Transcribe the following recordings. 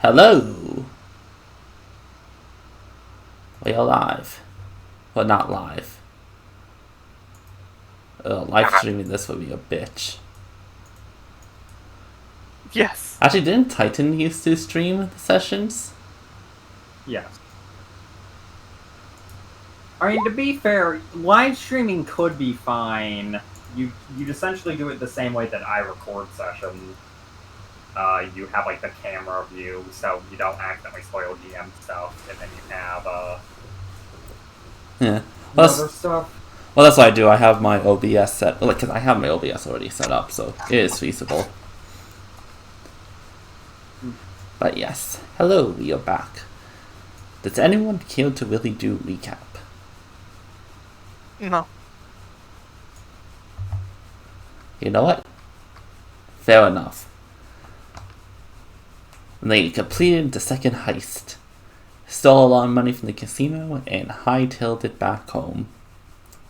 Hello! We are live. Well, not live. Live streaming this would be a bitch. Yes. Actually, didn't Titan used to stream the sessions? Yes. I mean, to be fair, live streaming could be fine. You'd essentially do it the same way that I record sessions. You have like the camera view, so you don't accidentally spoil GM stuff, and then you have Yeah. other stuff. Well, that's what I do. I have my OBS set, because I have my OBS already set up, so it is feasible. But yes, hello, we are back. Does anyone care to really do recap? No. You know what? Fair enough. They completed the second heist, stole a lot of money from the casino, and hightailed it back home.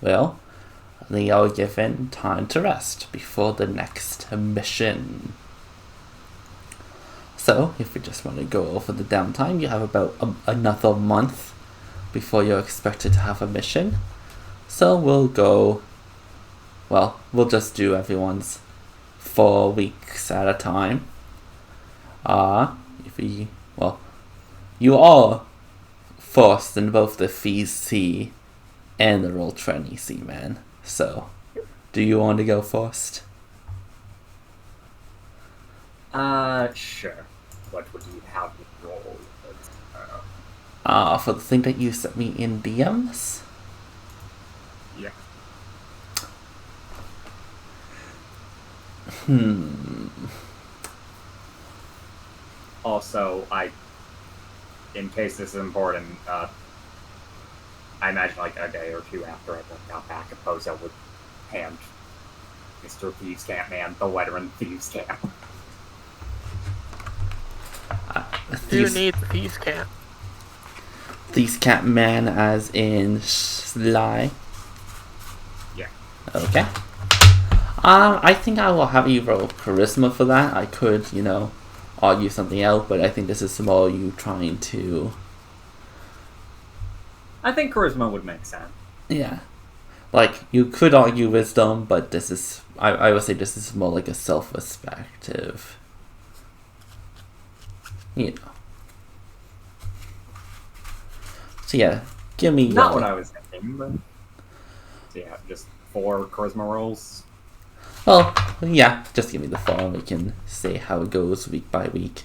Well, they are given time to rest before the next mission. So, if we just want to go over the downtime, you have about another month before you're expected to have a mission. So we'll just do everyone's 4 weeks at a time. You are forced in both the Fees C and the Roll20 C, man. So, do you want to go first? Sure. What would you have me roll? For the thing that you sent me in DMs? Yeah. Also, in case this is important, I imagine like a day or two after everyone got back, Pozo would hand Mr. Thieves Camp Man the letter in Thieves Camp. You need the Thieves Camp. Thieves Camp Man as in Sly? Yeah. Okay. I think I will have you roll Charisma for that. I could, argue something else, but I think this is more you trying to... I think Charisma would make sense. Yeah. Like, you could argue Wisdom, but this is... I would say this is more like a self-respective... So yeah, give me... Not what I was thinking, but... So yeah, just 4 Charisma rolls. Well, yeah, just give me the 4 and we can see how it goes week by week.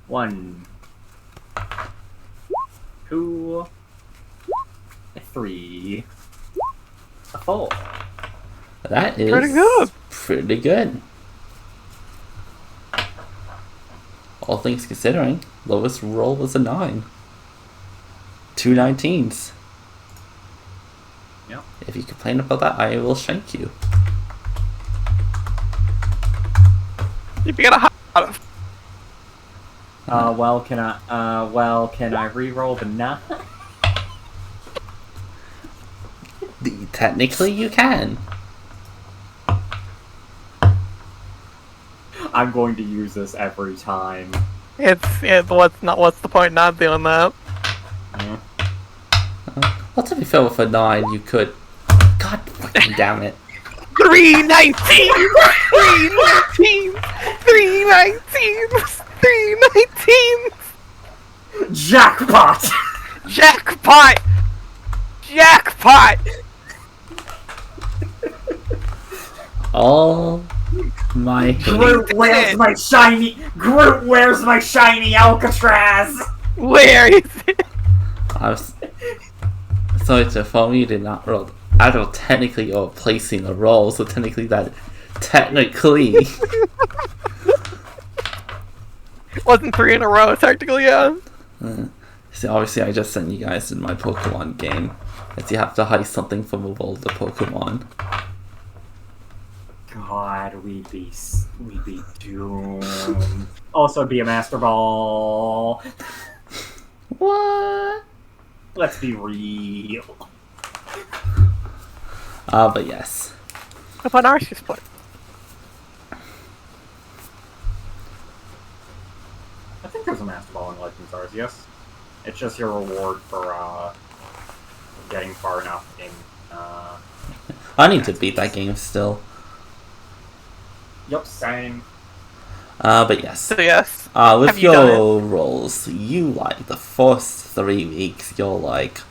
1, 2, 3, 4. That is... Pretty good. Pretty good. All things considering, lowest roll was a 9. 2 19s. Yep. If you complain about that, I will shank you. If you got a Can I re-roll the 9? Technically, you can. I'm going to use this every time. what's the point not doing that? Well, to be fair, with a 9, you could... God fucking damn it. 319! 319! 319! 319! Jackpot! Jackpot! Jackpot! All my... Groot, where's my shiny... Groot, where's my shiny Alcatraz? Where is it? I was... Sorry to inform you, did not roll. Although technically you're placing a roll, so technically that... Technically... Wasn't 3 in a row, technically, yeah. See, obviously I just sent you guys in my Pokemon game. As you have to heist something from a world of Pokemon. God, we'd be doomed. Also be a Master Ball. What? Let's be real. But yes. Upon Arceus play. I think there's a Master Ball in Legends Arceus, yes. It's just your reward for getting far enough in. I need to beat that game still. Yep, same. But yes. So yes. With Have you done your roles, you like the first 3 weeks, you're like,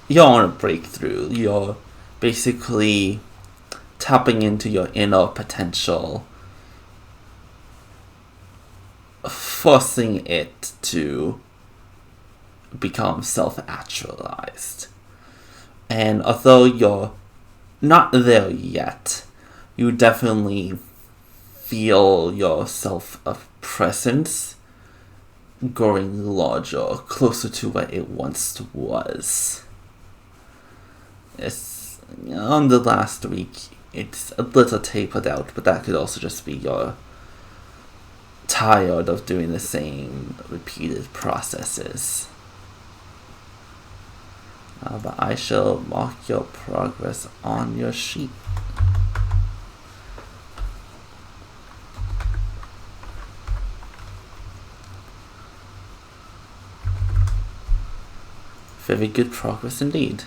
you're on a breakthrough. You're basically tapping into your inner potential, forcing it to become self-actualized. And although you're not there yet, you definitely feel your self of presence growing larger, closer to what it once was. It's on the last week, it's a little tapered out, but that could also just be you're tired of doing the same repeated processes. But I shall mark your progress on your sheet. Very good progress indeed.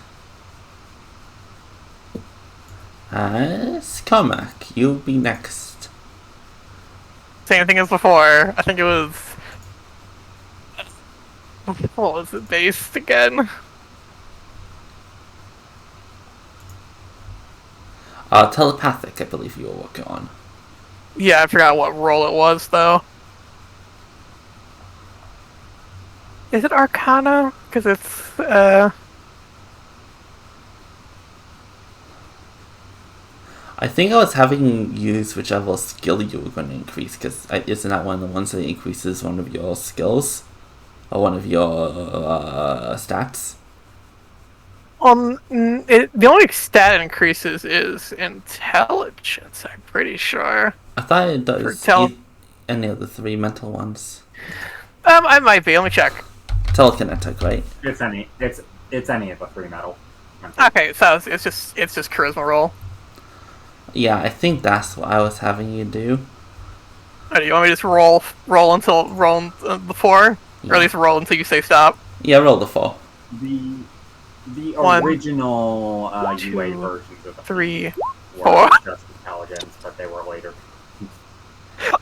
Carmack, you'll be next. Same thing as before. I think it was. What was it based again? Telepathic, I believe you were working on. Yeah, I forgot what role it was though. Is it Arcana? Because it's I think I was having you use whichever skill you were going to increase, because isn't that one of the ones that increases one of your skills? Or one of your stats? the only stat it increases is intelligence. I'm pretty sure. I thought it does any of the 3 mental ones. I might be. Let me check. Telekinetic, right? It's any of the 3 metal. Okay, so it's just charisma roll. Yeah, I think that's what I was having you do. Do you want me to just roll the 4, Yeah. or at least roll until you say stop? Yeah, roll the 4. The 1, original 2, UA versions of the 3, were 4. just intelligence, but they were later.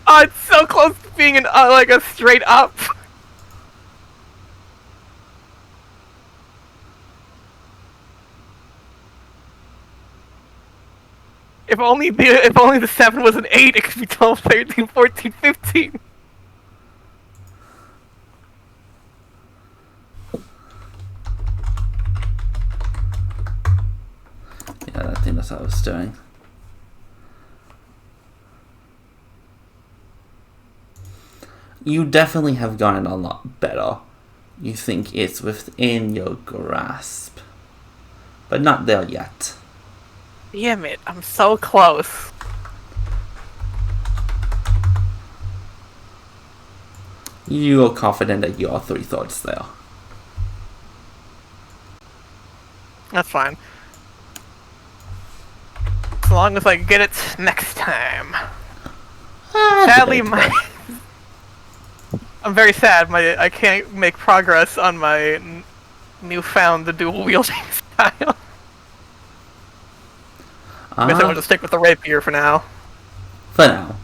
Oh, it's so close to being like a straight up. If only the 7 was an 8, it could be 12, 13, 14, 15. Yeah, I think that's what I was doing. You definitely have gotten a lot better. You think it's within your grasp, but not there yet. Damn it, I'm so close. You are confident that you are 3/3 there. That's fine. As long as I get it next time. Sadly, I'm very sad. I can't make progress on my newfound dual wielding style. I guess I'm gonna stick with the rapier for now. For now.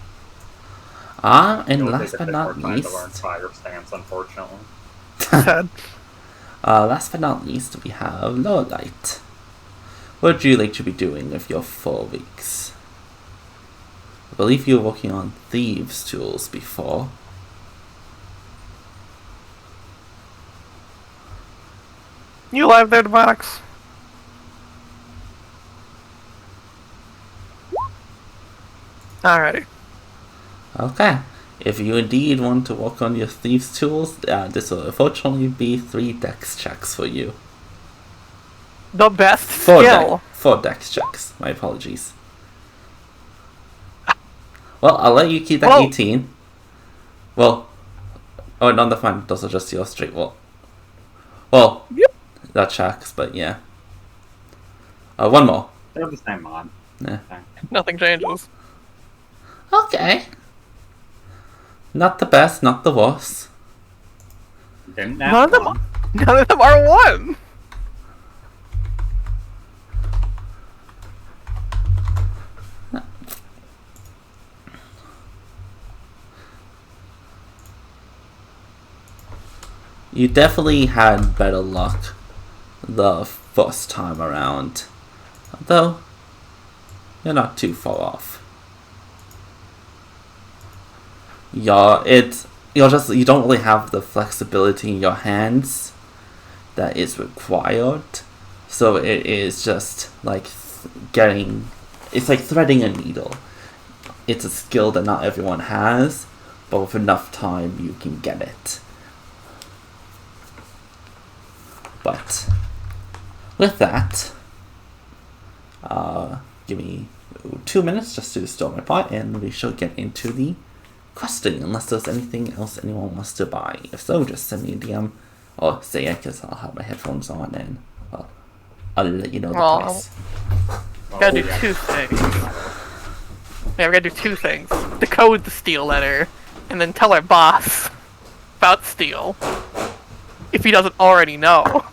And last Take a but bit not more time to learn least, fire stance, unfortunately. Sad. last but not least, we have Lower Light. What would you like to be doing with your 4 weeks? I believe you were working on thieves' tools before. You alive there, Demonox? Alrighty. Okay. If you indeed want to work on your thieves' tools, this will unfortunately be 3 dex checks for you. The best 4 skill. 4 dex checks. My apologies. Well, I'll let you keep that 18. Well, oh, no, that's fine. Those are just your straight roll. Well, Yep. that checks, but yeah. One more. They're the same mod. Yeah. Nothing changes. Okay. Not the best, not the worst. Didn't None that of them. None of them are one. You definitely had better luck the first time around. Though, you're not too far off. Yeah, you don't really have the flexibility in your hands that is required. So it is just like it's like threading a needle. It's a skill that not everyone has, but with enough time you can get it. But with that, give me 2 minutes just to store my pot, and we shall get into the questing, unless there's anything else anyone wants to buy. If so, just send me a DM or say it, because I'll have my headphones on, and I'll let you know the price. We gotta do two things. Yeah, we gotta do two things. Decode the steel letter, and then tell our boss about steel, if he doesn't already know.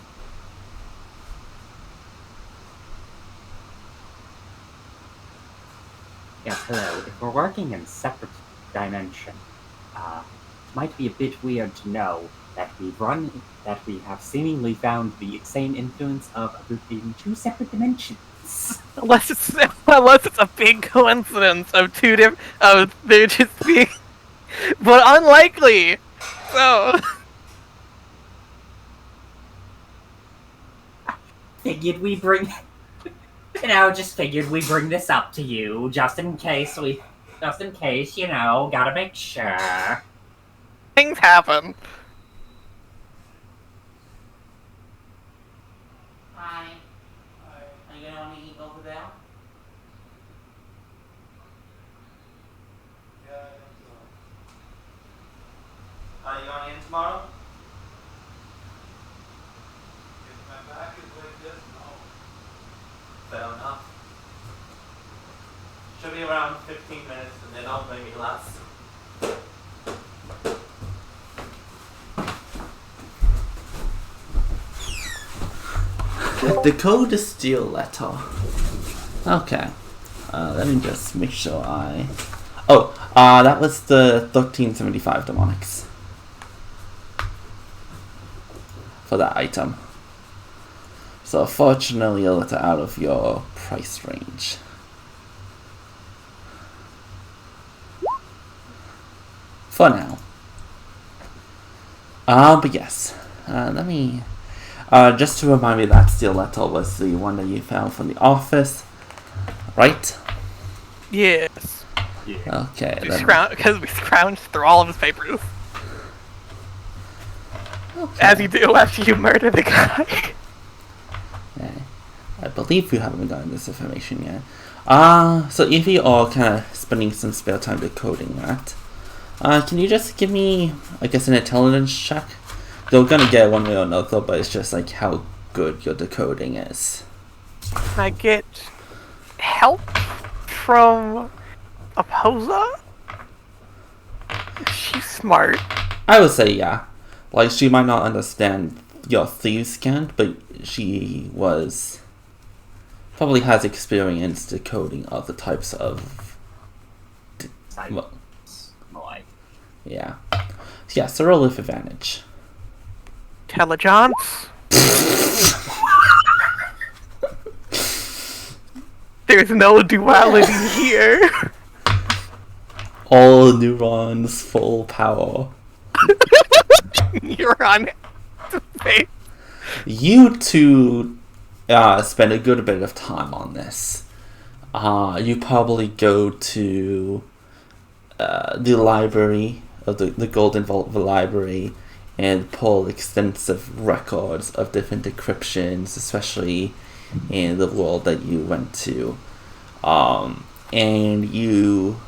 Yes, hello. If we're working in separate dimension, might be a bit weird to know that we have seemingly found the same influence of a group in two separate dimensions. Unless it's a big coincidence of they're just being, but unlikely. So Figured we bring, just figured we bring this up to you, just in case, gotta make sure. things happen. Hi. Are you gonna want to eat over there? Yeah, I think so. Are you going in tomorrow? If my back is like this, no. Fair enough. Should be around 15 minutes, and then I'll maybe less. Decode the steel letter. Okay. Let me just make sure that was the 1375 demonics for that item. So fortunately a little out of your price range. For now. But yes. Let me just to remind me, that steel letter was the one that you found from the office, right? Yes. Yeah. Okay. Because we scrounged through all of his papers. Okay. As you do after you murder the guy. Okay. I believe you haven't gotten this information yet. So if you are kind of spending some spare time decoding that, can you just give me, I guess, an intelligence check? They're gonna get one way or another, but it's just like how good your decoding is. I get help from Oposa? She's smart. I would say yeah. Like, she might not understand your thieves scan, but she probably has experience decoding other types of yeah. Yeah, so roll with advantage. Intelligence. There's no duality here. All neurons, full power. You're on space. You two spend a good bit of time on this. You probably go to the library of the Golden Vault Library and pull extensive records of different decryptions, especially in the world that you went to. And you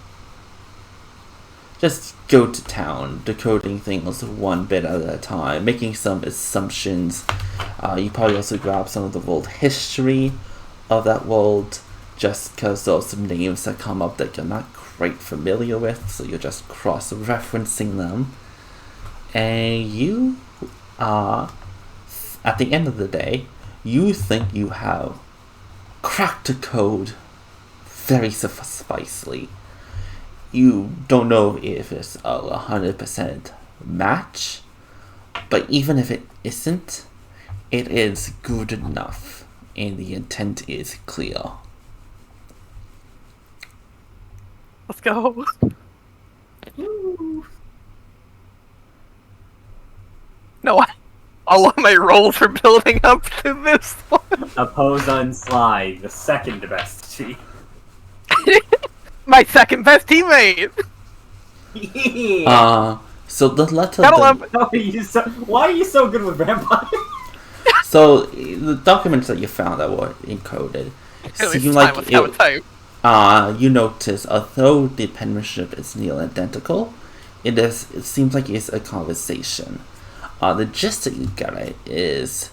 just go to town, decoding things one bit at a time, making some assumptions. You probably also grab some of the world history of that world, just because those some names that come up that you're not quite familiar with, so you're just cross-referencing them. And you are, at the end of the day, you think you have cracked the code very sufficiently. You don't know if it's a 100% match, but even if it isn't, it is good enough, and the intent is clear. Let's go. No, all of my rolls are building up to this one. Oppose unslide, the second best cheat. My second best teammate. Yeah. So the letter. Why are you so good with vampires? So the documents that you found that were encoded seem like you notice, although the penmanship is near identical, it seems like it's a conversation. The gist that you get it is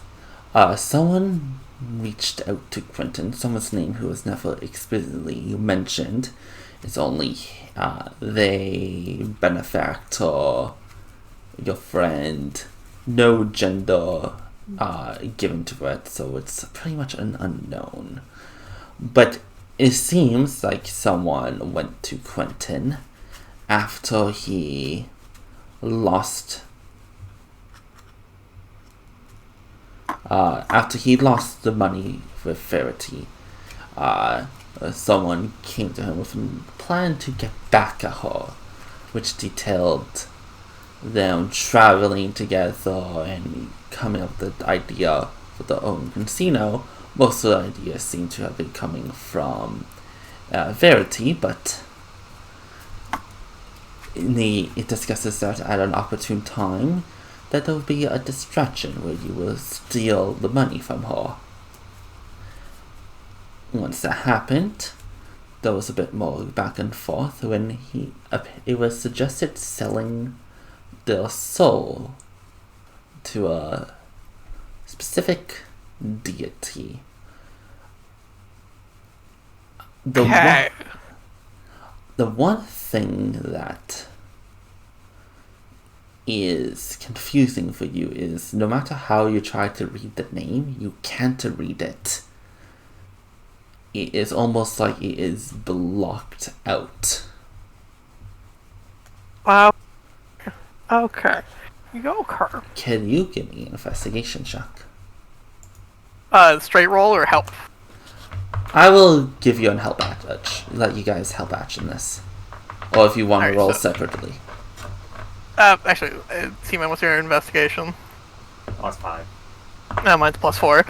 someone reached out to Quentin, someone's name who was never explicitly mentioned. It's only they, benefactor, your friend, no gender given to it, so it's pretty much an unknown. But it seems like someone went to Quentin after he lost the money with Verity. Someone came to him with a plan to get back at her, which detailed them traveling together and coming up with the idea for their own casino. Most of the ideas seem to have been coming from Verity, but it discusses that at an opportune time that there will be a distraction where you will steal the money from her. Once that happened, there was a bit more back and forth when it was suggested selling their soul to a specific deity. The one thing that is confusing for you is no matter how you try to read the name, you can't read it. It is almost like it is blocked out. Wow. Okay. Okay. Can you give me an investigation check? Straight roll or help? I will give you an help action. Let you guys help action this. Or if you want to roll separately. Actually, T-Man, what's your investigation? +5. No, mine's +4.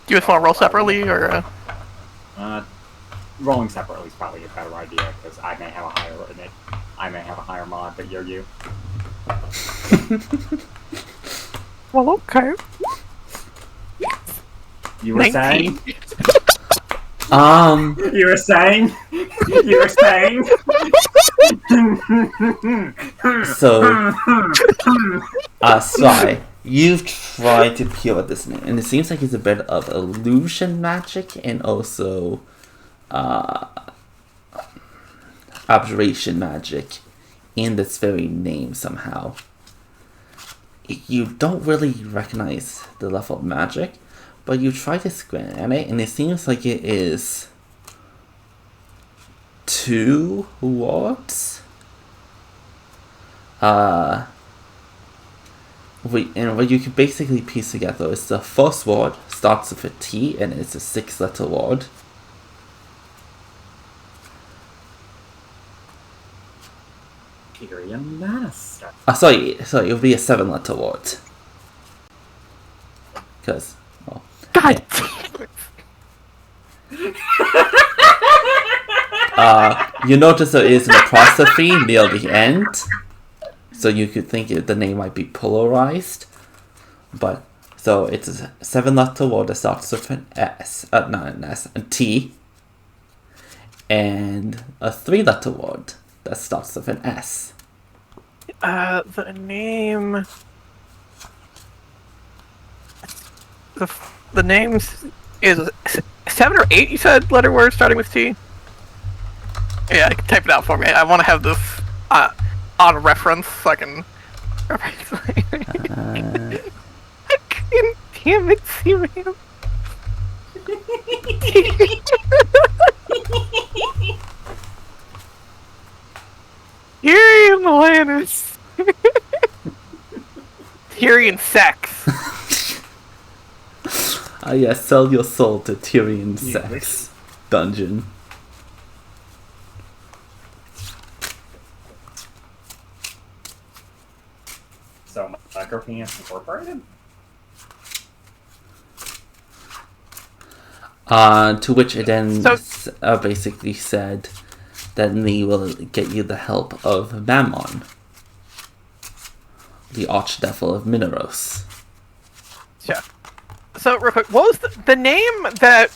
Do you just want to roll separately, or? Rolling separately is probably a better idea, because I may have a higher mod, but you're you. Well, okay. You were 19. saying? You were saying? You were saying? So, Sly, you've tried to peel at this name, and it seems like it's a bit of illusion magic and also abjuration magic in this very name somehow. You don't really recognize the level of magic, but you try to squint at it, and it seems like it is 2 words. And what you can basically piece together is the first word starts with a T, and it's a 6-letter word. Tyrion Lannister. Sorry, it'll be a 7-letter word. Because, well... God damn it! You notice there is an apostrophe near the end, so you could think the name might be polarized. But, so it's a 7-letter word that starts with an S, not an S, a T, and a 3-letter word that starts with an S. The name... The name is 7 or 8, you said, letter word starting with T? Yeah, type it out for me. I want to have this on reference so I can... I couldn't, damn it, C-Man. Tyrion Lannis. Tyrion sex. Yes, sell your soul to Tyrion Sex Dungeon. So, Micropenis Incorporated? To which it then basically said that we will get you the help of Mammon, the archdevil of Mineros. Yeah. So, real quick, what was the name that...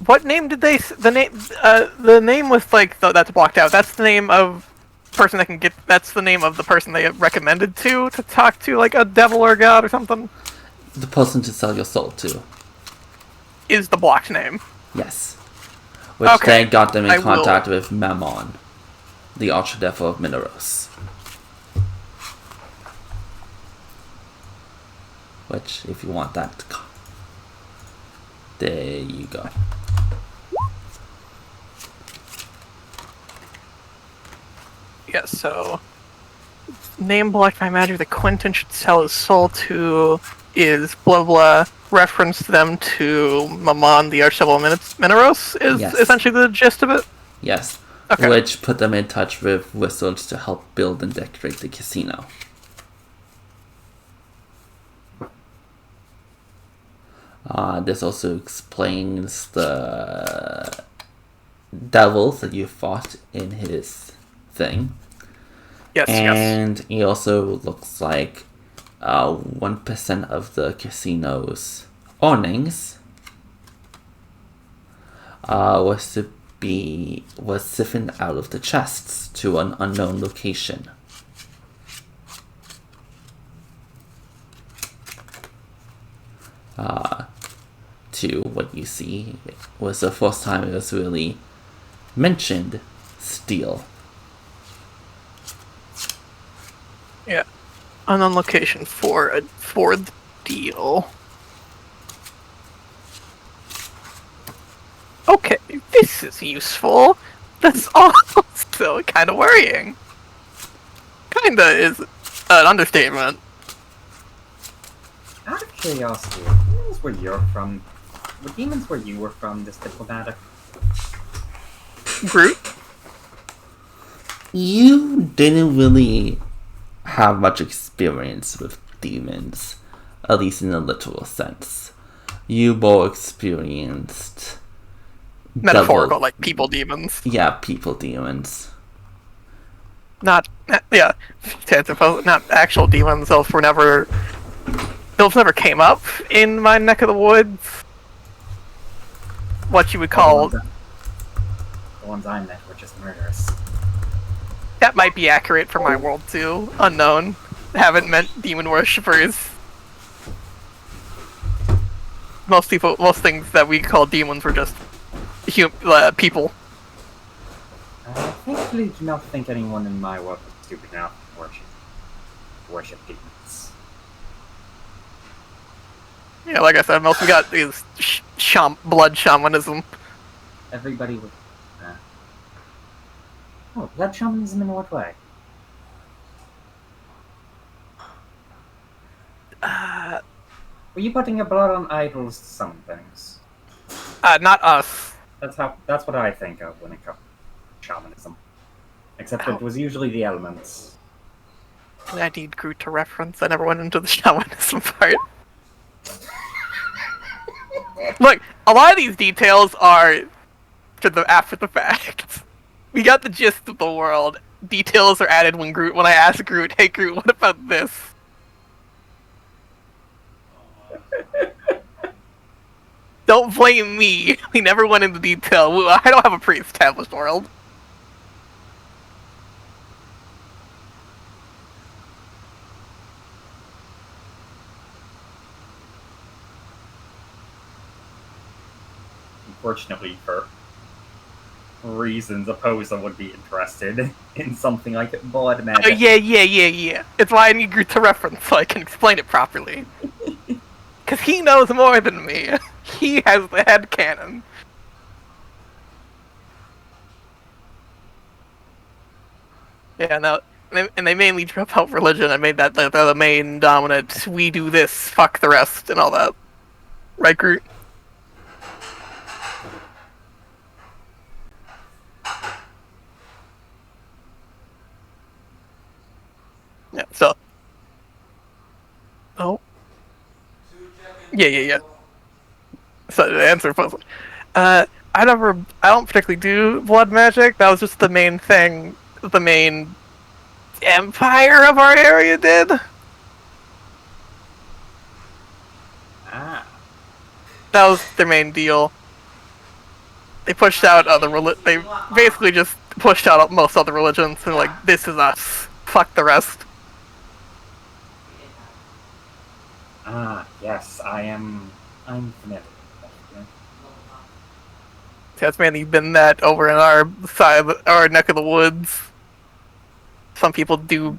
What name did they... The name was, like, that's blocked out. That's the name of person that can get... That's the name of the person they recommended to talk to, like, a devil or god or something? The person to sell your soul to. Is the blocked name. Yes. Which then got them in contact with Mammon, the archdevil of Mineros. Which, if you want that, there you go. Yeah, so... Name blocked by magic that Quentin should sell his soul to is blah blah. Reference them to Mammon, the Archdevil of Mineros, is essentially the gist of it? Yes. Okay. Which put them in touch with wizards to help build and decorate the casino. This also explains the devils that you fought in his thing. Yes, and he also looks like 1% of the casino's earnings was siphoned out of the chests to an unknown location. To what you see was the first time it was really mentioned steel. Yeah. Unknown location for the deal. Okay, this is useful. That's also kind of worrying. Kinda is an understatement. Out of curiosity, what demons were you from? What demons were you were from this diplomatic? Groot? You didn't really have much experience with demons, at least in a literal sense. You more experienced Metaphorical, like people demons. Yeah, people demons. Not actual demons. Those never came up in my neck of the woods. What you would call... The ones I met were just murderous. That might be accurate for my world too. Unknown. Haven't met demon worshippers. Most things that we call demons were just people. I thankfully do not think anyone in my world is stupid enough to worship demons. Yeah, like I said, most we got is blood shamanism. Everybody would. Oh, blood shamanism in what way? Were you putting your blood on idols to some things? Not us. That's what I think of when it comes to shamanism. Except it was usually the elements. I need Groot to reference. I never went into the shamanism part. Look, a lot of these details are after the fact. We got the gist of the world. Details are added when I ask Groot, "Hey Groot, what about this?" Don't blame me. We never went into detail. I don't have a pre-established world. unfortunately for reasons, Opposa would be interested in something like blood Oh, magic. yeah. It's why I need you to reference so I can explain it properly. Because he knows more than me. He has the head canon. Yeah, no, and they mainly drop out religion. I made that they're the main dominant. We do this, fuck the rest, and all that. Right, Groot? Yeah. So. Oh. Yeah. So the answer was, I don't particularly do blood magic. That was just the main thing. The main empire of our area did. Ah. That was their main deal. They pushed out they basically just pushed out most other religions and like, this is us. Fuck the rest. Ah, yes, I'm familiar with that. Yeah. That's mainly been that over in our side, our neck of the woods. Some people do.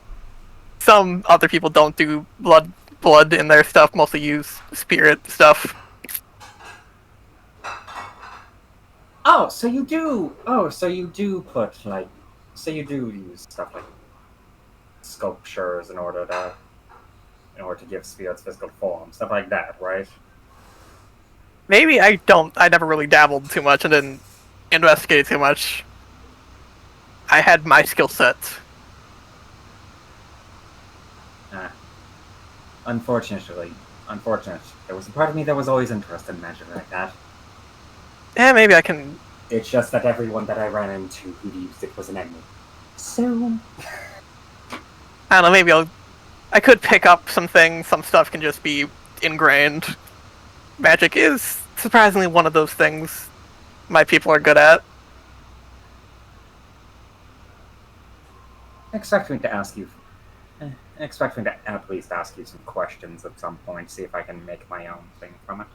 Some other people don't do blood in their stuff. Mostly use spirit stuff. Oh, so you do. Oh, so you do put like, so you do use stuff like sculptures in order to give spirits physical form, stuff like that, right? Maybe I don't. I never really dabbled too much and didn't investigate too much. I had my skill sets. Unfortunate. There was a part of me that was always interested in magic like that. Yeah, maybe I can. It's just that everyone that I ran into who used it was an enemy. So I don't know. Maybe I could pick up some things. Some stuff can just be ingrained. Magic is surprisingly one of those things my people are good at. expect me to at least ask you some questions at some point, see if I can make my own thing from it.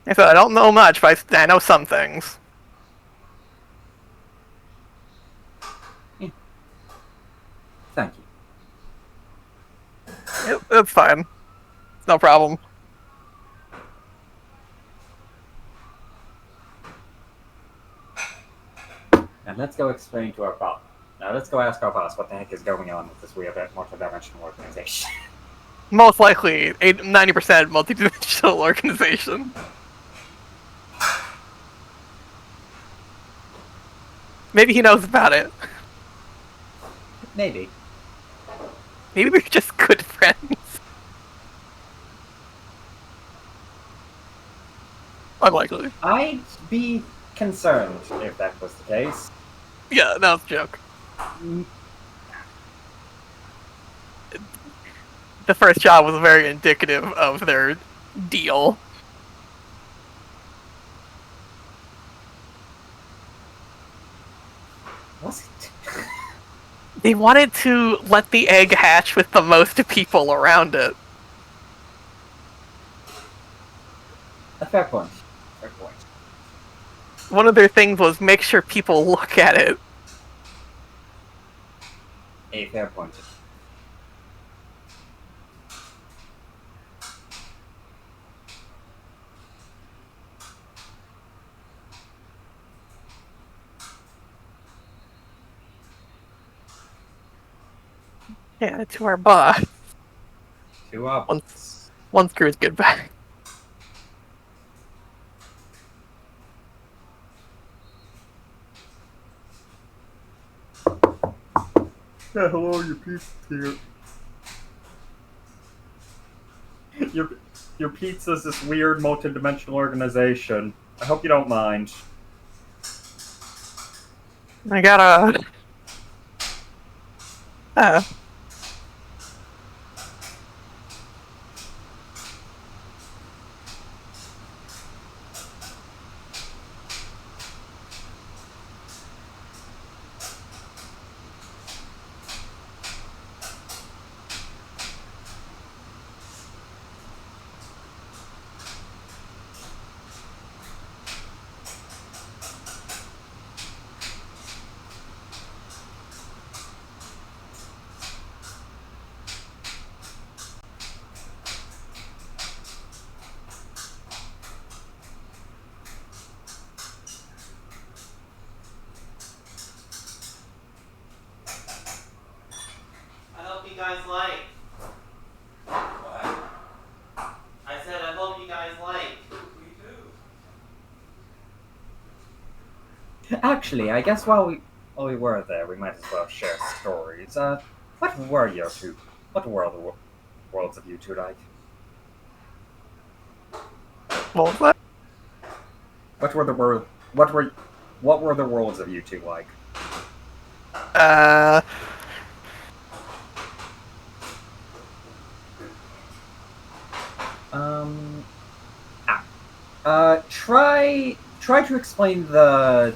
I said I don't know much, but I know some things. Yeah. Thank you. It's fine. No problem. And let's go explain to our boss. Now let's go ask our boss what the heck is going on with this weird multi-dimensional organization. Most likely, 90% multi-dimensional organization. Maybe he knows about it. Maybe. Maybe we're just good friends. Unlikely. I'd be concerned if that was the case. Yeah, that was a joke. The first job was very indicative of their deal. Was it? They wanted to let the egg hatch with the most people around it. A fair point. Fair point. One of their things was make sure people look at it. A fair point. Yeah, to our boss. Two up. Once Crew's get back. Yeah, hello, your pizza's here. Your pizza's this weird multi-dimensional organization. I hope you don't mind. I gotta... guys like. What? I said I hope you guys like. Me too. Actually, I guess while we were there, we might as well share stories. What were your two? What were the worlds of you two like? What was that? What were the worlds of you two like? Try to explain the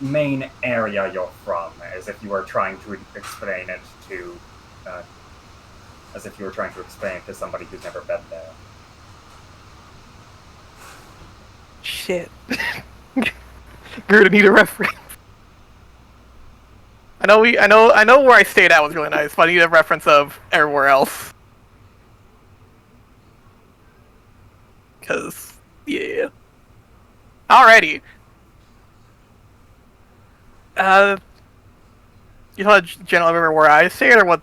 main area you're from, as if you were trying to explain it to, somebody who's never been there. Shit. Gonna need a reference. I know where I stayed at was really nice, but I need a reference of everywhere else. Cause, yeah. Alrighty. You want to generally remember where I stayed, or what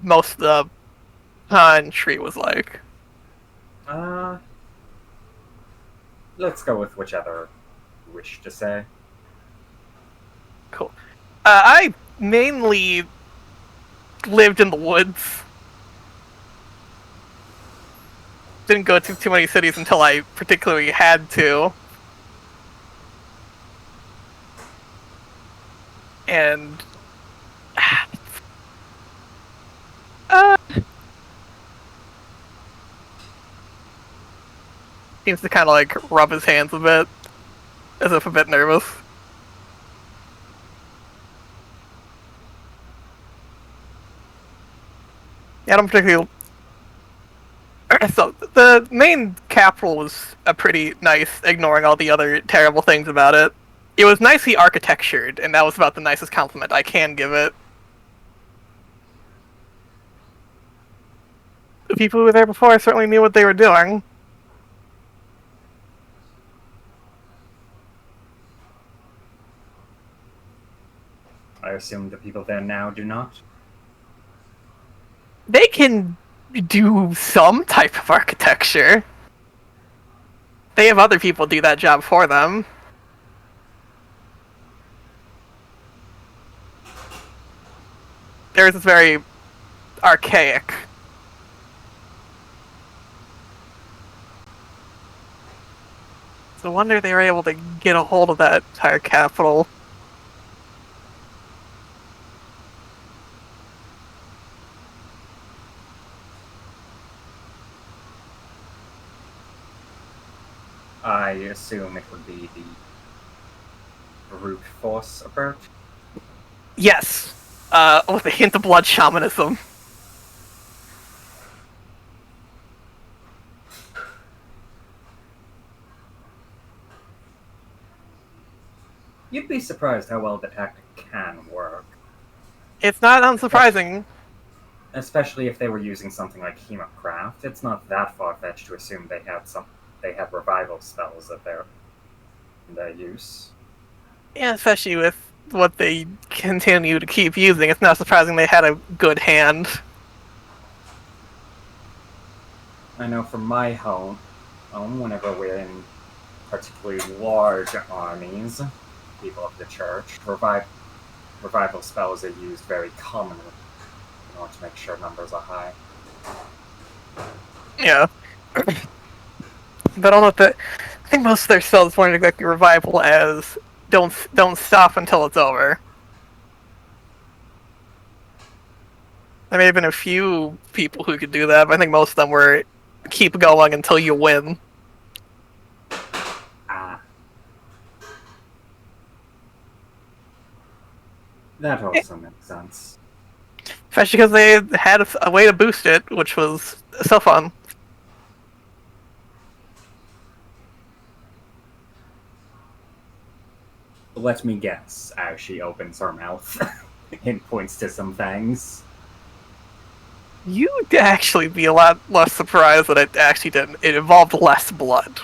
most of the country was like? Let's go with whichever you wish to say. Cool. I mainly lived in the woods. Didn't go to too many cities until I particularly had to. And seems to kind of like rub his hands a bit, as if a bit nervous. Yeah, I don't particularly. So the main capital was a pretty nice, ignoring all the other terrible things about it. It was nicely architectured, and that was about the nicest compliment I can give it. The people who were there before certainly knew what they were doing. I assume the people there now do not? They can do some type of architecture. They have other people do that job for them. Theirs is very archaic. It's a wonder they were able to get a hold of that entire capital. I assume it would be the brute force approach? Yes, with a hint of blood shamanism. You'd be surprised how well the tactic can work. It's not unsurprising. Especially if they were using something like Hemocraft. It's not that far-fetched to assume they had revival spells at their use. Yeah, especially with what they continue to keep using, it's not surprising they had a good hand. I know from my home, whenever we're in particularly large armies, people of the church, revival spells are used very commonly in order to make sure numbers are high. Yeah. But I think most of their spells weren't exactly revival as don't stop until it's over. There may have been a few people who could do that, but I think most of them were keep going until you win. That also makes sense. Especially because they had a way to boost it, which was so fun. Let me guess, as she opens her mouth and points to some fangs. You'd actually be a lot less surprised that it actually didn't. It involved less blood.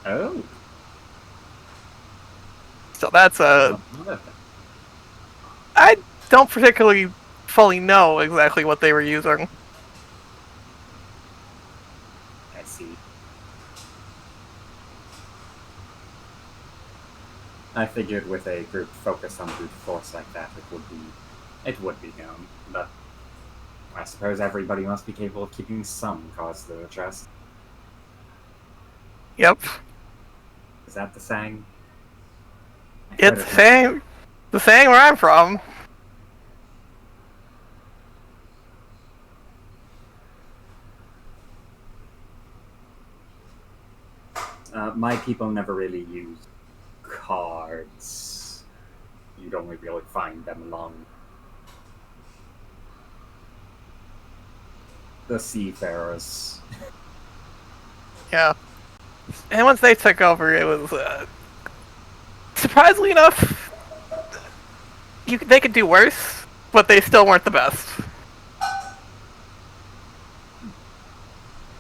Oh. So that's a I don't particularly fully know exactly what they were using. I see. I figured with a group focused on brute force like that, it would be known. But I suppose everybody must be capable of keeping some cards to their chest. Yep. Is that the saying? It's the saying where I'm from. My people never really use cards. You'd only really find them along the seafarers. Yeah. And once they took over, it was surprisingly enough, they could do worse, but they still weren't the best.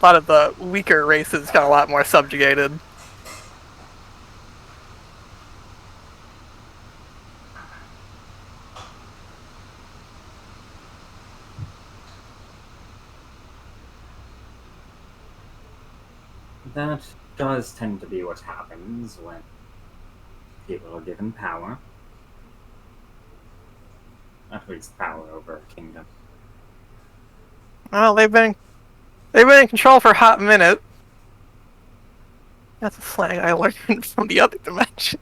A lot of the weaker races got a lot more subjugated. That does tend to be what happens when people are given power. At least power over a kingdom. Well, they've been in control for a hot minute. That's a slang I learned from the other dimension.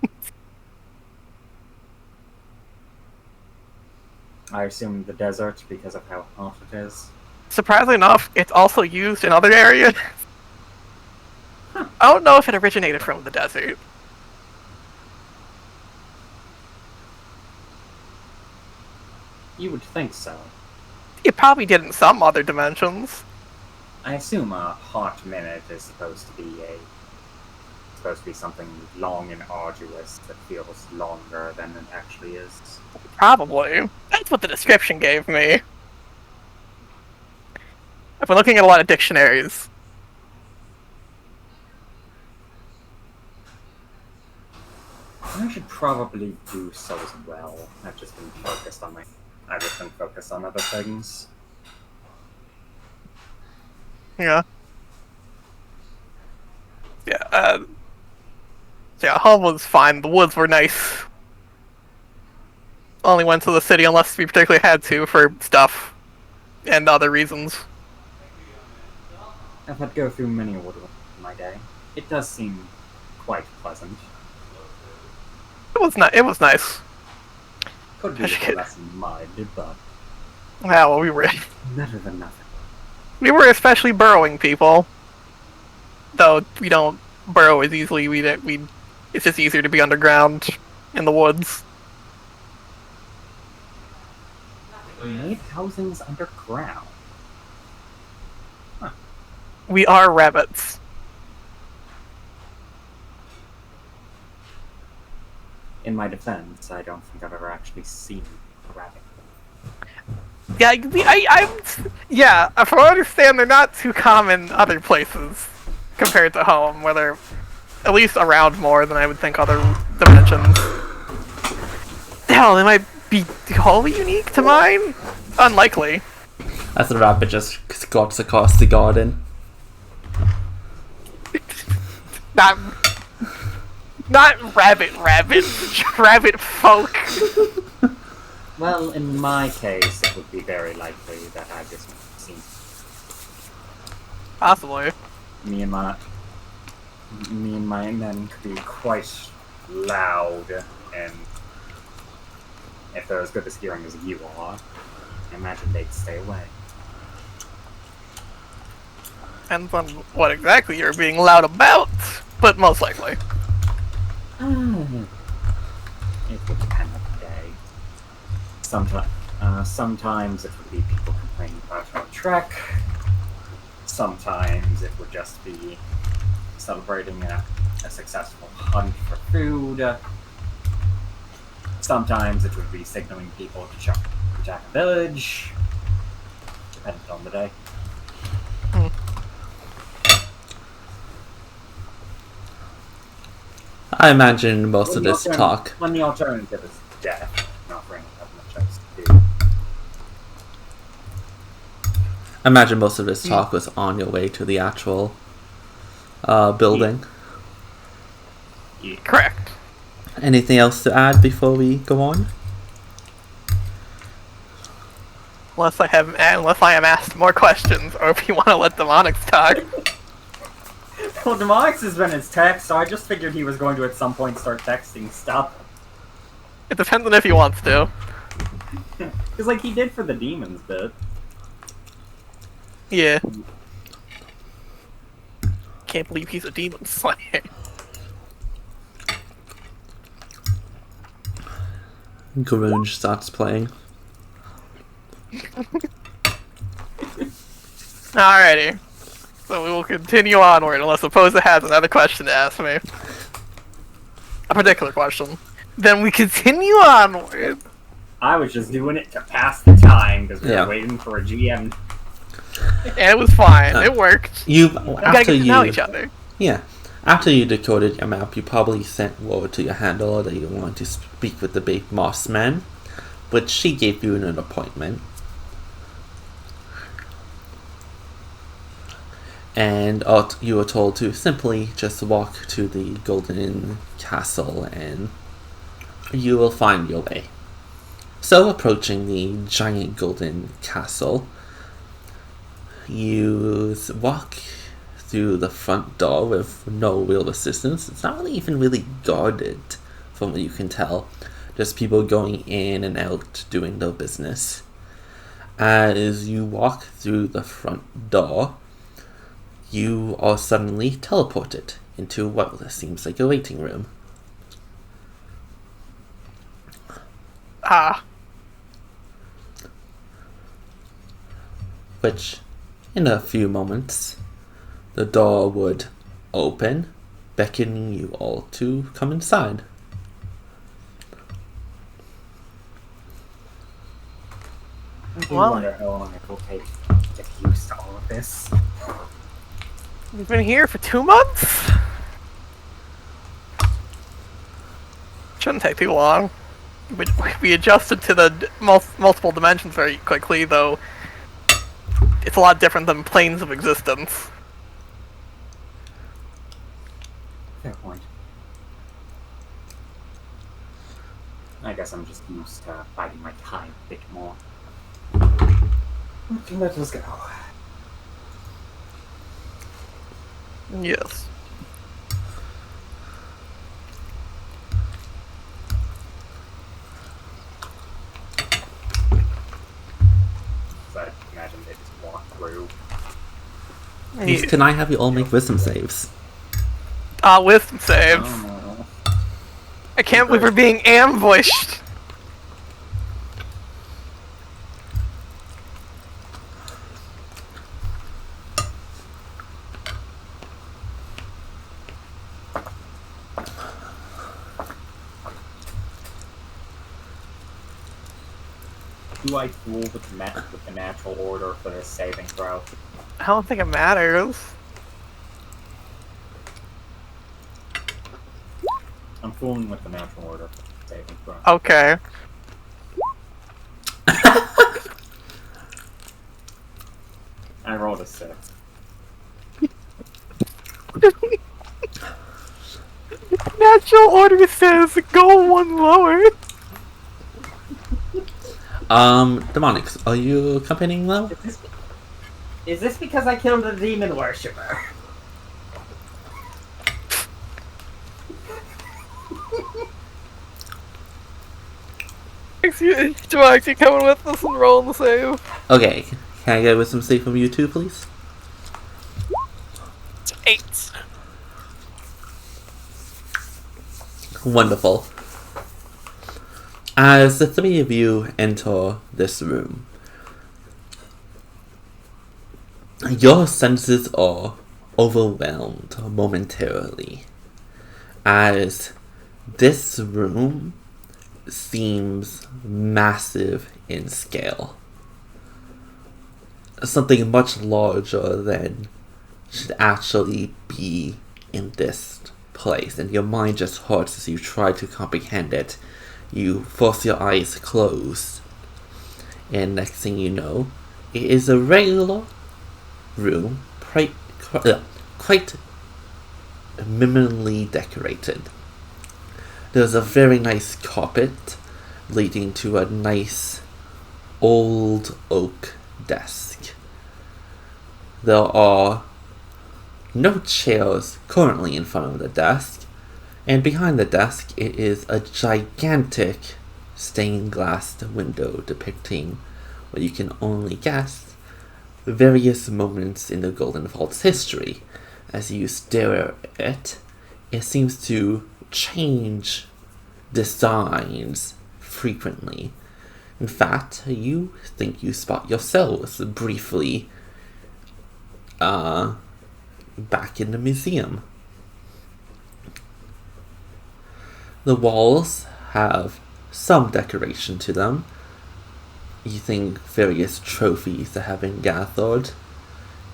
I assume the desert because of how hot it is. Surprisingly enough, it's also used in other areas. I don't know if it originated from the desert. You would think so. It probably did in some other dimensions. I assume a hot minute is supposed to be something long and arduous that feels longer than it actually is. Probably. That's what the description gave me. I've been looking at a lot of dictionaries. I should probably do so as well. I've just been focused on other things. Yeah. Yeah, home was fine. The woods were nice. Only went to the city unless we particularly had to for stuff and other reasons. I've had to go through many woodlands in my day. It does seem quite pleasant. It was nice. Could be with less mud, but Yeah, well, we were better than nothing. we were especially burrowing people. Though we don't burrow as easily. It's just easier to be underground in the woods. We made housings underground. We are rabbits. In my defense, I don't think I've ever actually seen a rabbit. Yeah, yeah. From what I understand, they're not too common other places compared to home, where they're at least around more than I would think other dimensions. Hell, they might be wholly unique to mine. Unlikely. As the rabbit just squats across the garden. Not rabbit, rabbit folk. Well, in my case, it would be very likely that I've just seen Possibly. me and my men could be quite loud, and if they're as good as hearing as you are, I imagine they'd stay away. Depends on what exactly you're being loud about, but most likely. It would depend on the day. Sometimes it would be people complaining about our trek. Sometimes it would just be celebrating a successful hunt for food. Sometimes it would be signaling people to attack a village. Depending on the day. I imagine most of this talk. When the alternative is death, not bringing up much else. I imagine most of this talk was on your way to the actual building. Yeah. Correct. Anything else to add before we go on? Unless I am asked more questions, or if you want to let Demonics talk. Well, Demonics has been his text, so I just figured he was going to at some point start texting stuff. It depends on if he wants to. Because, like, he did for the demons bit. Yeah. Can't believe he's a demon slayer. Grunge starts playing. Alrighty. So we will continue onward unless Opposa has another question to ask me. A particular question. Then we continue onward. I was just doing it to pass the time, because we Yeah. were waiting for a GM. And it was fine. It worked. You We gotta after get to know you each other. yeah. After you decoded your map, you probably sent word to your handler that you wanted to speak with the big moss man, but she gave you an appointment. And you were told to simply just walk to the Golden Castle and you will find your way. So, approaching the giant Golden Castle, you walk through the front door with no real assistance. It's not even really guarded, from what you can tell. Just people going in and out doing their business. As you walk through the front door, you are suddenly teleported into what seems like a waiting room. Ah. Which, in a few moments, the door would open, beckoning you all to come inside. I do Well- wonder how long it will take to get used to all of this. We've been here for 2 months? Shouldn't take too long. We adjusted to the multiple dimensions very quickly, though it's a lot different than planes of existence. Fair point. I guess I'm just used to biding my time a bit more. Okay, let us go. Yes. So I imagine they just walk through. Please, can I have you all make wisdom saves? Wisdom saves. Oh, I can't believe we're being ambushed. do I fool with the natural order for this saving throw? I don't think it matters. I'm fooling with the natural order for the saving throw. Okay. I rolled a 6. Natural order says go one lower. Demonics, are you accompanying them? Is this because I killed a demon worshipper? Excuse me, Max, you coming with us and rolling the save? Okay, can I get a wisdom save from you too, please? 8. Wonderful. As the three of you enter this room, your senses are overwhelmed momentarily, as this room seems massive in scale. Something much larger than should actually be in this place, and your mind just hurts as you try to comprehend it. You force your eyes closed, and next thing you know, It is a regular room, quite minimally decorated. There's a very nice carpet leading to a nice old oak desk. There are no chairs currently in front of the desk, and behind the desk it is a gigantic stained glass window depicting what you can only guess various moments in the Golden Vault's history. As you stare at it, it seems to change designs frequently. In fact, you think you spot yourselves briefly back in the museum. The walls have some decoration to them. You think various trophies that have been gathered,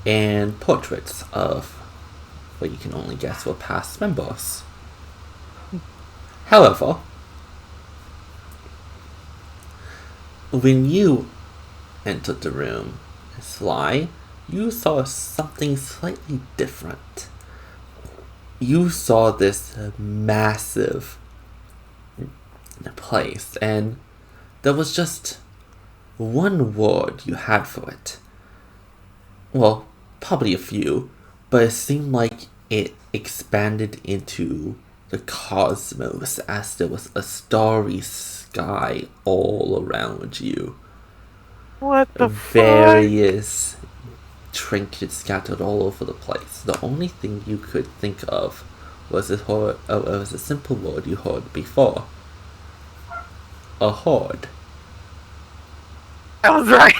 and portraits of what you can only guess were past members. However, when you entered the room, Sly, you saw something slightly different. You saw this massive place, and there was just one word you had for it. Well, probably a few, but it seemed like it expanded into the cosmos as there was a starry sky all around you. What the fuck? Various trinkets scattered all over the place. The only thing you could think of was a simple word you heard before. A horde. I was right.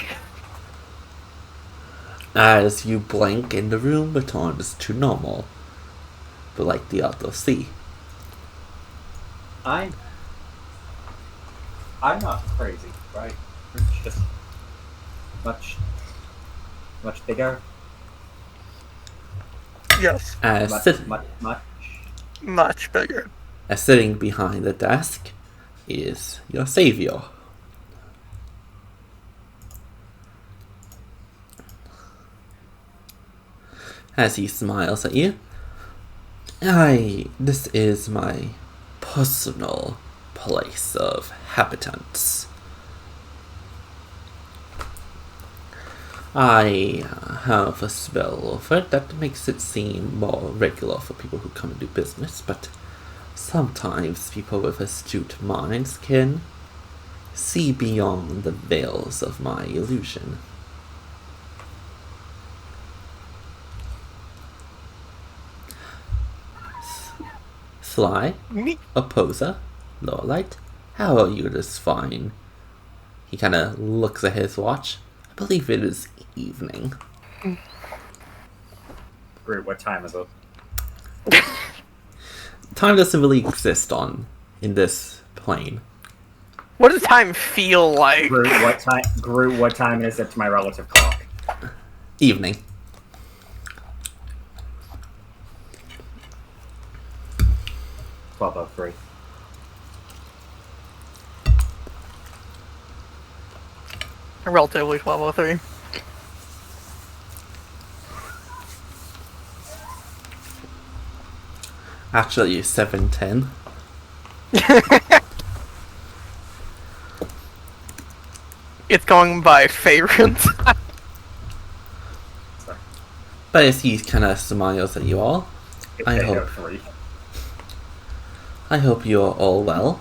As you blink and the room returns to normal, but like the other sea. I'm not crazy, right? It's just much bigger. Yes. Much bigger. As sitting behind the desk is your saviour. As he smiles at you, this is my personal place of habitants. I have a spell over it that makes it seem more regular for people who come and do business, but sometimes people with astute minds can see beyond the veils of my illusion. Sly, Me? Opposer, Lower Light, how are you this fine? He kind of looks at his watch. I believe it is evening. Great, what time is it? Time doesn't really exist in this plane. What does time feel like? Groot, what time is it to my relative clock? Evening. $12:03. Relatively 12:03. Actually, 7:10. It's going by favorites. But as he kind of smiles at you all, I hope you are all well.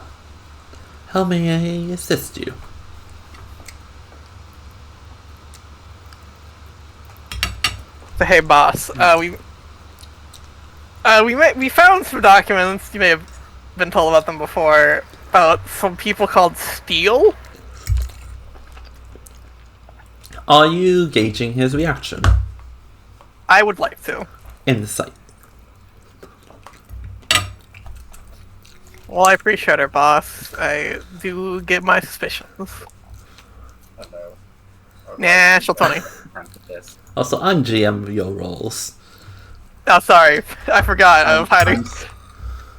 How may I assist you? So, hey, boss. We found some documents. You may have been told about them before. About some people called Steel. Are you gauging his reaction? I would like to. Insight. Well, I appreciate it, boss. I do get my suspicions. Hello. Nah, she'll tell me. Also, I'm GM your roles. Oh, sorry. I forgot. I was hiding.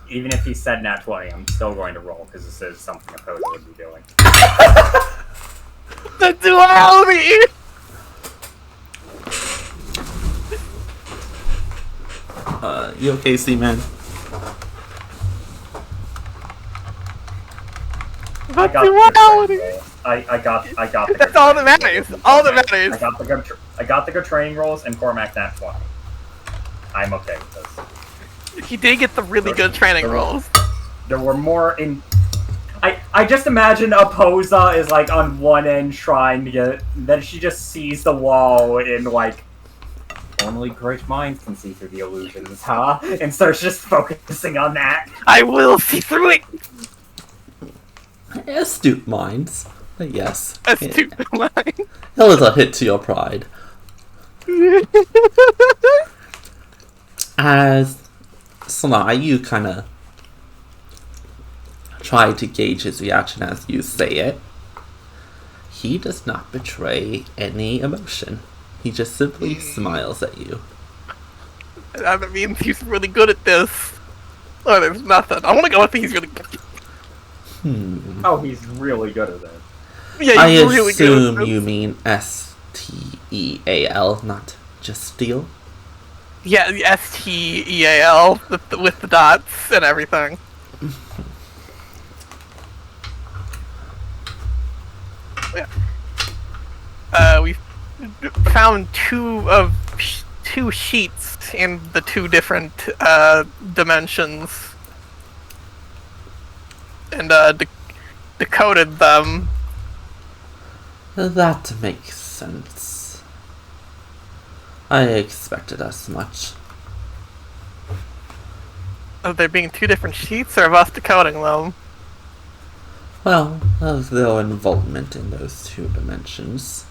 Even if he said nat 20, I'm still going to roll, because this is something Opposer would be doing. The duality! You okay, Seaman? I But got the duality! good training rolls. I got the That's good all that training matters. rolls. All that matters. I got the good training rolls and Cormac nat 20. I'm okay with this. He did get the really good training rolls. There were more in. I just imagine Oposa is like on one end trying to get. Then she just sees the wall in like. Only great minds can see through the illusions, huh? And starts just focusing on that. I will see through it. Astute minds. But yes. That's too line. A little hit to your pride. As Sly, you kind of try to gauge his reaction as you say it. He does not betray any emotion. He just simply smiles at you. That means he's really good at this. Oh, there's nothing. I want to go with he's really good. Oh, he's really good at it. Yeah, I he's really good at assume this. you mean Steal, not just steal. Yeah, the STEAL with the dots and everything. Yeah. We found two sheets in the two different dimensions, and decoded them. That makes sense. I expected as much. Of there being two different sheets, or of us decoding them? Well, of their involvement in those two dimensions.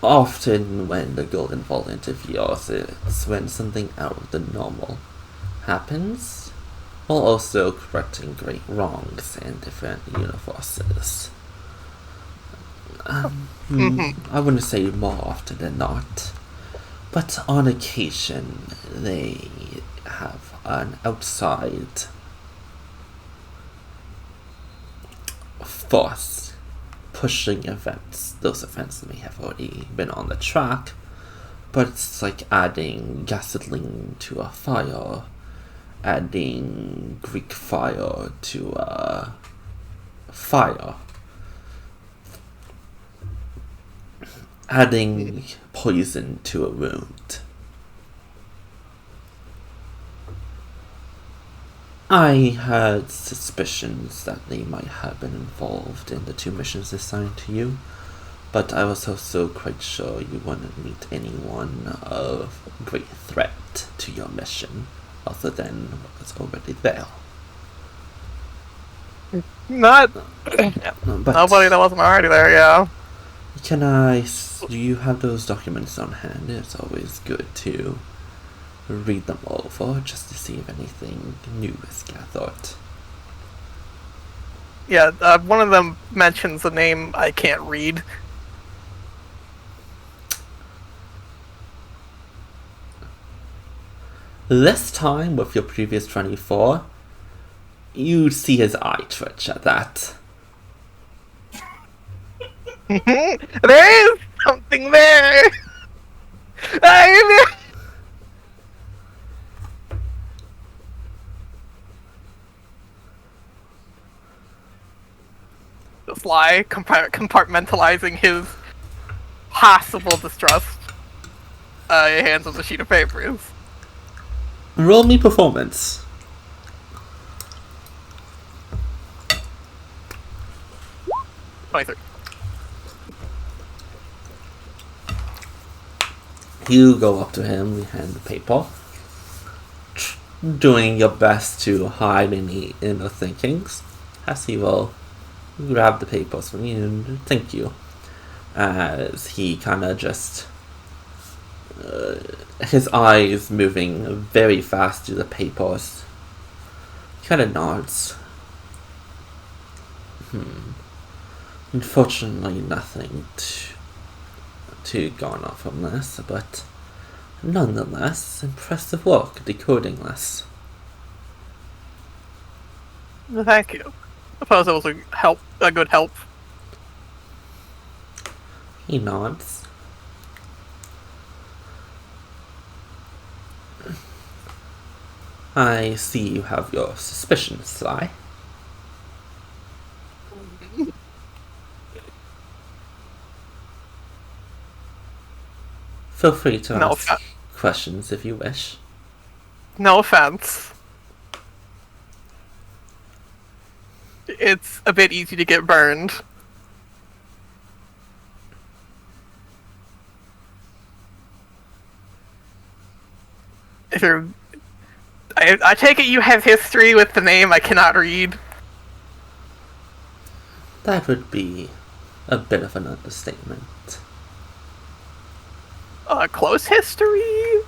Often when the goal involvement of yours is when something out of the normal happens, while also correcting great wrongs in different universes. I wouldn't say more often than not, but on occasion they have an outside force pushing events. Those events may have already been on the track, but it's like adding gasoline to a fire, adding Greek fire to a fire, adding poison to a wound. I had suspicions that they might have been involved in the two missions assigned to you, but I was also quite sure you wouldn't meet anyone of great threat to your mission, other than what was already there. Not But nobody that wasn't already there. Yeah. do you have those documents on hand? It's always good to read them over just to see if anything new is gathered. Yeah, one of them mentions a name I can't read. This time, with your previous 24, you see his eye twitch at that. There is something there. Sly compartmentalizing his possible distrust. He hands him the sheet of papers. Roll me performance. '23. You go up to him, you hand the paper, doing your best to hide any inner thinkings, as he will grab the papers from you and thank you. As he kind of just, his eyes moving very fast through the papers, he kind of nods. Unfortunately, nothing too gone off from this, but nonetheless, impressive work decoding this. Thank you. I suppose it was a good help. He nods. I see you have your suspicions, Sly. Feel free to No ask offense. questions if you wish. No offense. It's a bit easy to get burned. If you're... I take it you have history with the name I cannot read. That would be a bit of an understatement. Close history?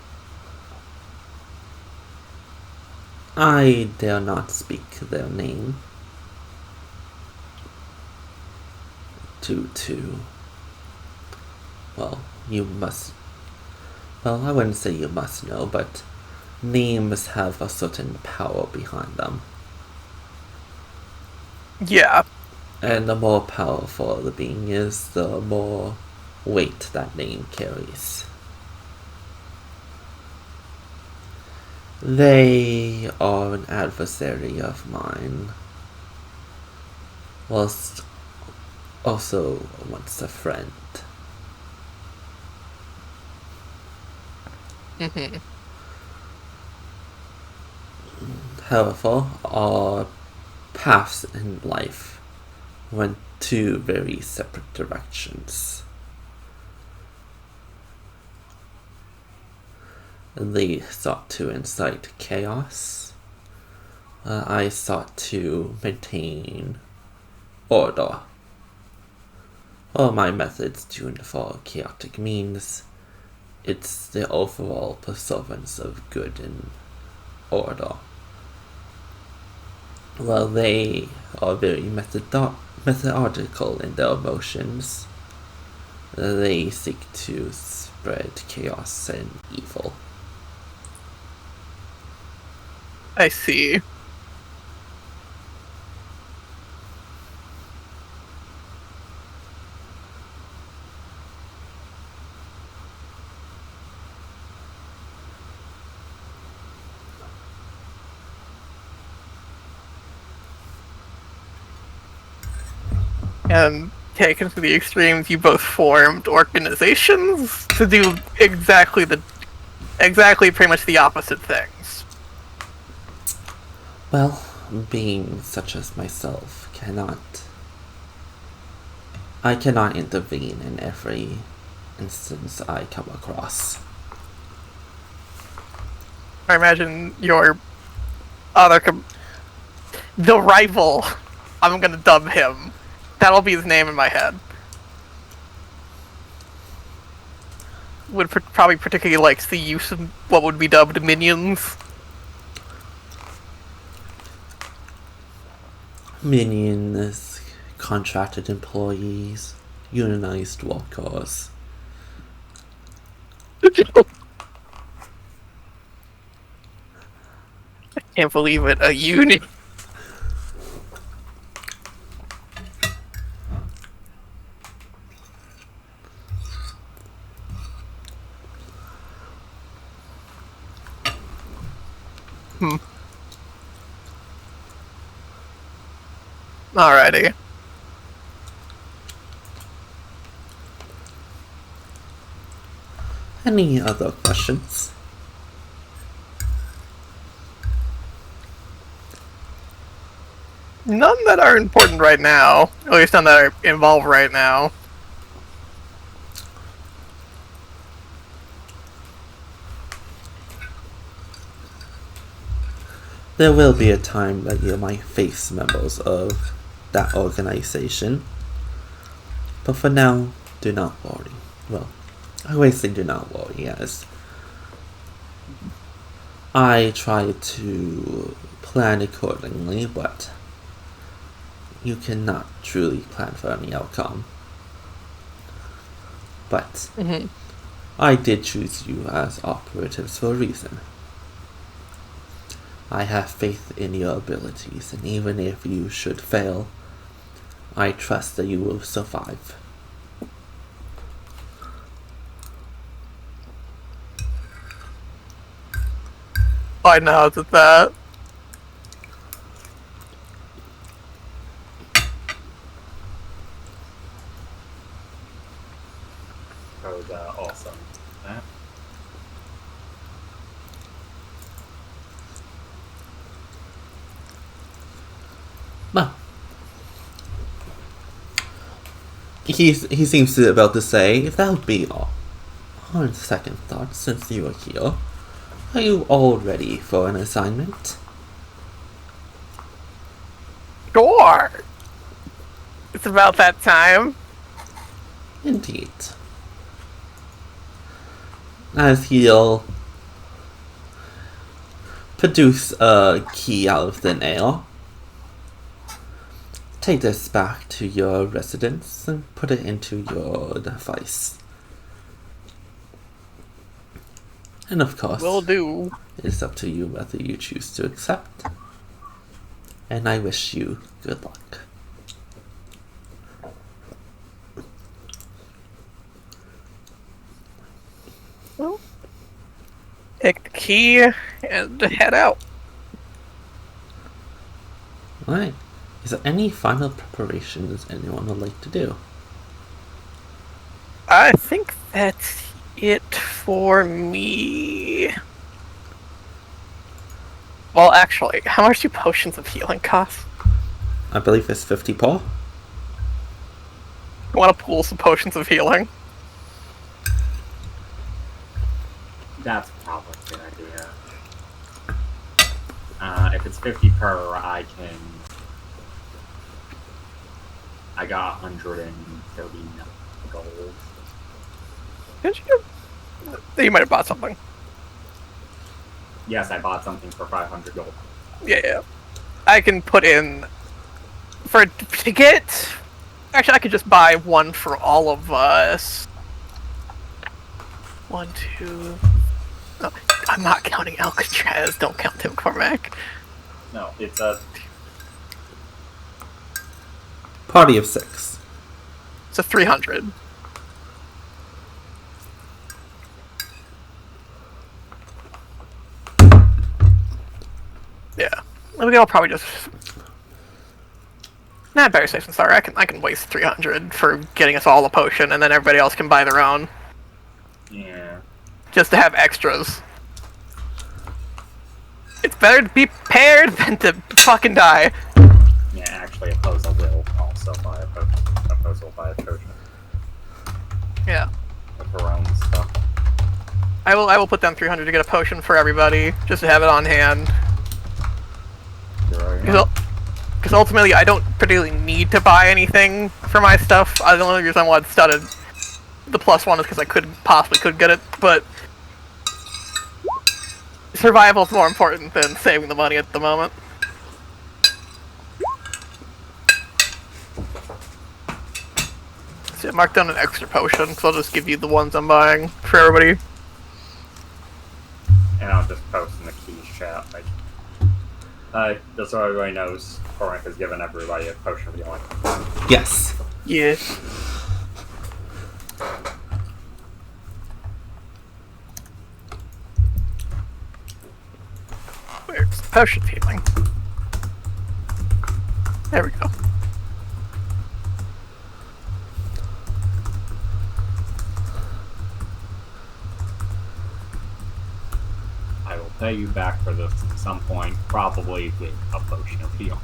I dare not speak their name. Due to... Well, you must... Well, I wouldn't say you must know, but names have a certain power behind them. Yeah. And the more powerful the being is, the more weight that name carries. They are an adversary of mine, whilst also once a friend. Mm-hmm. However, our paths in life went two very separate directions. They sought to incite chaos. I sought to maintain order. All my methods tuned for chaotic means. It's the overall pursuance of good and order. While they are very methodological in their motions, they seek to spread chaos and evil. I see. And taken to the extremes, you both formed organizations to do exactly pretty much the opposite things. Well, beings such as myself I cannot intervene in every instance I come across. I imagine your the rival, I'm gonna dub him. That'll be his name in my head. Would probably particularly likes the use of what would be dubbed minions. Minions, contracted employees, unionized workers. Can't believe it, a uni. Alrighty. Any other questions? None that are important right now. At least none that are involved right now. There will be a time that you might face members of that organization. But for now, do not worry. Well, I always say do not worry, as I try to plan accordingly, but you cannot truly plan for any outcome. But I did choose you as operatives for a reason. I have faith in your abilities, and even if you should fail, I trust that you will survive. I know it's that. That was awesome. Well, he seems to about to say, that'll be all. On second thought, since you are here, are you all ready for an assignment? Sure. It's about that time. Indeed. As he'll produce a key out of thin air, take this back to your residence and put it into your device. And of course, Will do. it's up to you whether you choose to accept. And I wish you good luck. Well, take the key and head out. Alright. Is there any final preparations anyone would like to do? I think that's it for me. Well, actually, how much do potions of healing cost? I believe it's 50 paw. I want to pool some potions of healing. That's probably a good idea. If it's 50 per, I got 130 gold. Did you? You might have bought something. Yes, I bought something for 500 gold. Yeah. I can put in to get. Actually, I could just buy one for all of us. 1, 2. No, I'm not counting Alcatraz. Don't count Tim Cormac. No, it's a... Party of 6. It's a 300. Yeah, I mean, I'll probably just. Nah, better safe than sorry. I can waste 300 for getting us all a potion, and then everybody else can buy their own, Yeah. just to have extras. It's better to be prepared than to fucking die. Yeah, actually, Opposa will also buy a potion. Opposa will buy a potion Yeah, with her own stuff. I will put down 300 to get a potion for everybody, just to have it on hand. Because ultimately, I don't particularly need to buy anything for my stuff. The only reason I wanted studded the +1 is because I possibly could get it, but survival is more important than saving the money at the moment. So I marked down an extra potion, so I'll just give you the ones I'm buying for everybody. And I'll just post in the keys chat, like, just so everybody knows, Corinth has given everybody a potion of healing. Yes. Yeah. Where's the potion of healing? There we go. I will pay you back for this at some point, probably with a potion of healing.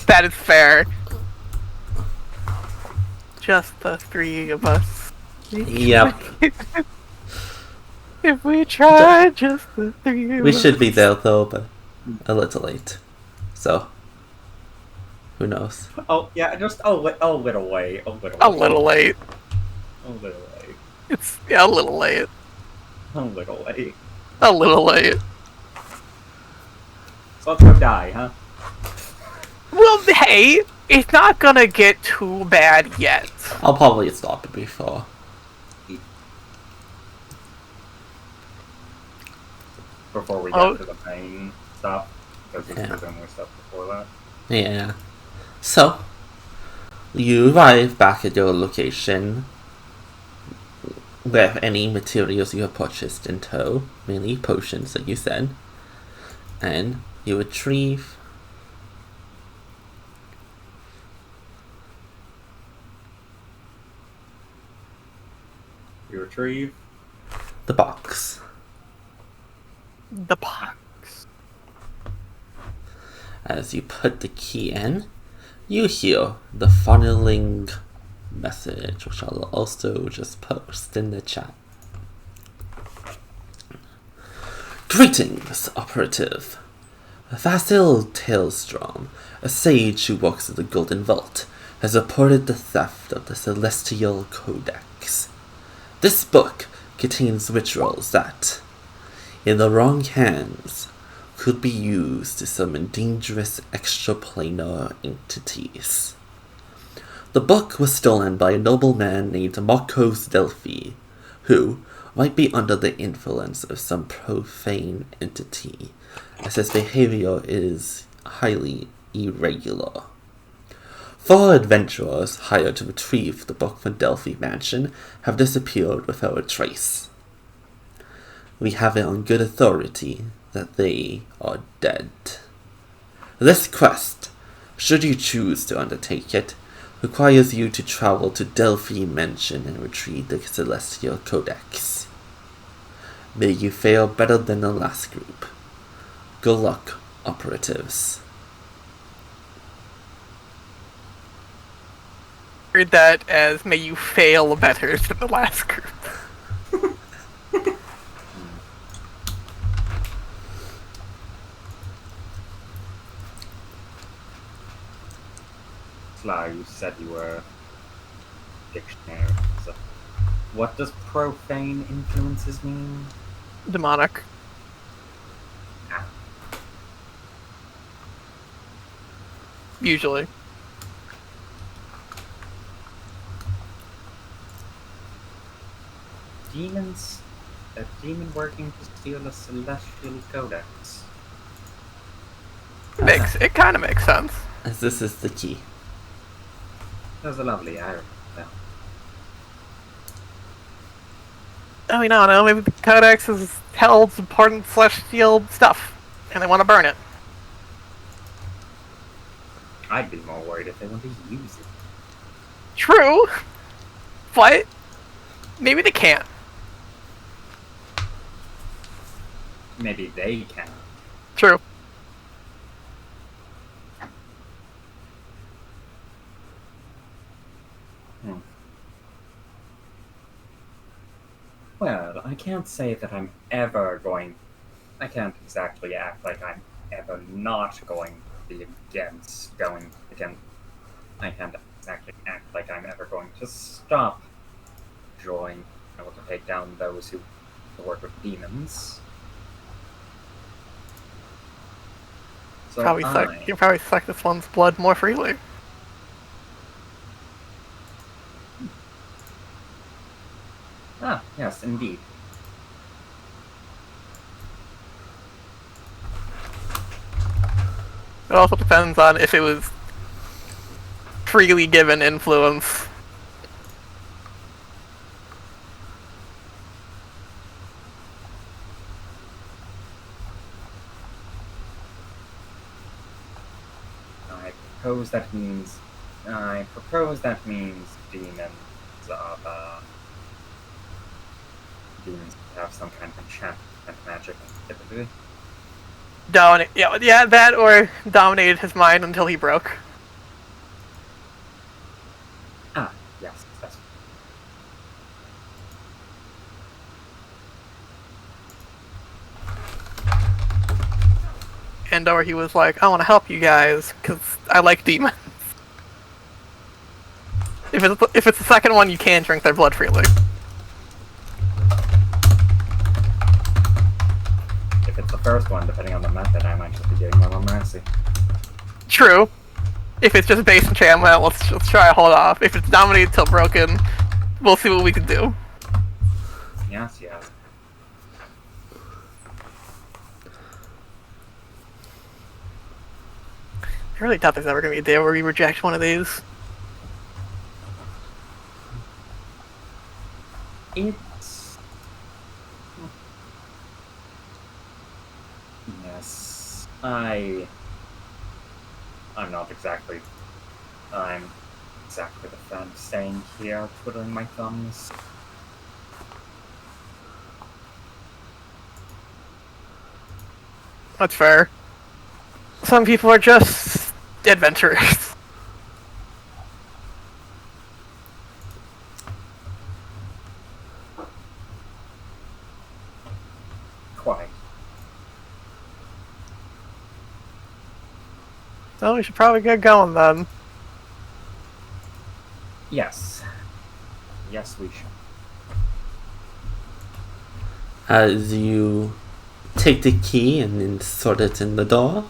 That is fair. Just the 3 of us. Yep. If we try, just the 3 of We us. should be there though, but a little late. So, who knows? Oh, yeah, just a little late. A little late. A little late. It's a little late. A little late. A little late. So let's go die, huh? Well, hey, it's not gonna get too bad yet. I'll probably stop it before. Before we get to the main stuff. Because we Yeah. can do more stuff before that. Yeah. So, you arrive back at your location with any materials you have purchased in tow, mainly potions that you said, and you retrieve You retrieve. the box. The box. As you put the key in, you hear the funneling message, which I'll also just post in the chat. Greetings, Operative. Vasil Tailstrom, a sage who works at the Golden Vault, has reported the theft of the Celestial Codex. This book contains rituals that, in the wrong hands, could be used to summon dangerous extraplanar entities. The book was stolen by a nobleman named Marcos Delphi, who might be under the influence of some profane entity, as his behavior is highly irregular. 4 adventurers hired to retrieve the book from Delphi Mansion have disappeared without a trace. We have it on good authority that they are dead. This quest, should you choose to undertake it, requires you to travel to Delphi Mansion and retrieve the Celestial Codex. May you fare better than the last group. Good luck, Operatives. Read that as may you fail better than the last group. Sly, you said you were dictionary. So what does profane influences mean? Demonic. Ah, Usually. demons. A demon working to steal a celestial codex. It kind of makes sense. As this is the key. That was a lovely irony. Oh, we don't know. Maybe the codex has held important celestial stuff, and they want to burn it. I'd be more worried if they want to use it. True, but maybe they can't. Maybe they can. True. Well, I can't say that I'm ever going. I can't exactly act like I'm ever not going to be against going against. I can't exactly act like I'm ever going to stop join able to take down those who work with demons. So You'll probably suck this one's blood more freely. Ah, yes, indeed. It also depends on if it was freely given influence. I propose that means demons have some kind of enchantment magic, typically. Yeah, that or dominated his mind until he broke. Ah, yes, that's. And or he was like, I want to help you guys because I like demons. If it's the second one, you can drink their blood freely. If it's the first one, depending on the method, I might just be giving them a mercy. True. If it's just base enchantment, let's try to hold off. If it's dominated till broken, we'll see what we can do. Yes, yes. I really doubt there's ever going to be a day where we reject one of these. It I'm not exactly. I'm exactly the fan staying here, twiddling my thumbs. That's fair. Some people are just adventurers. Quite. So we should probably get going then. Yes. Yes, we should. As you take the key and insert it in the door,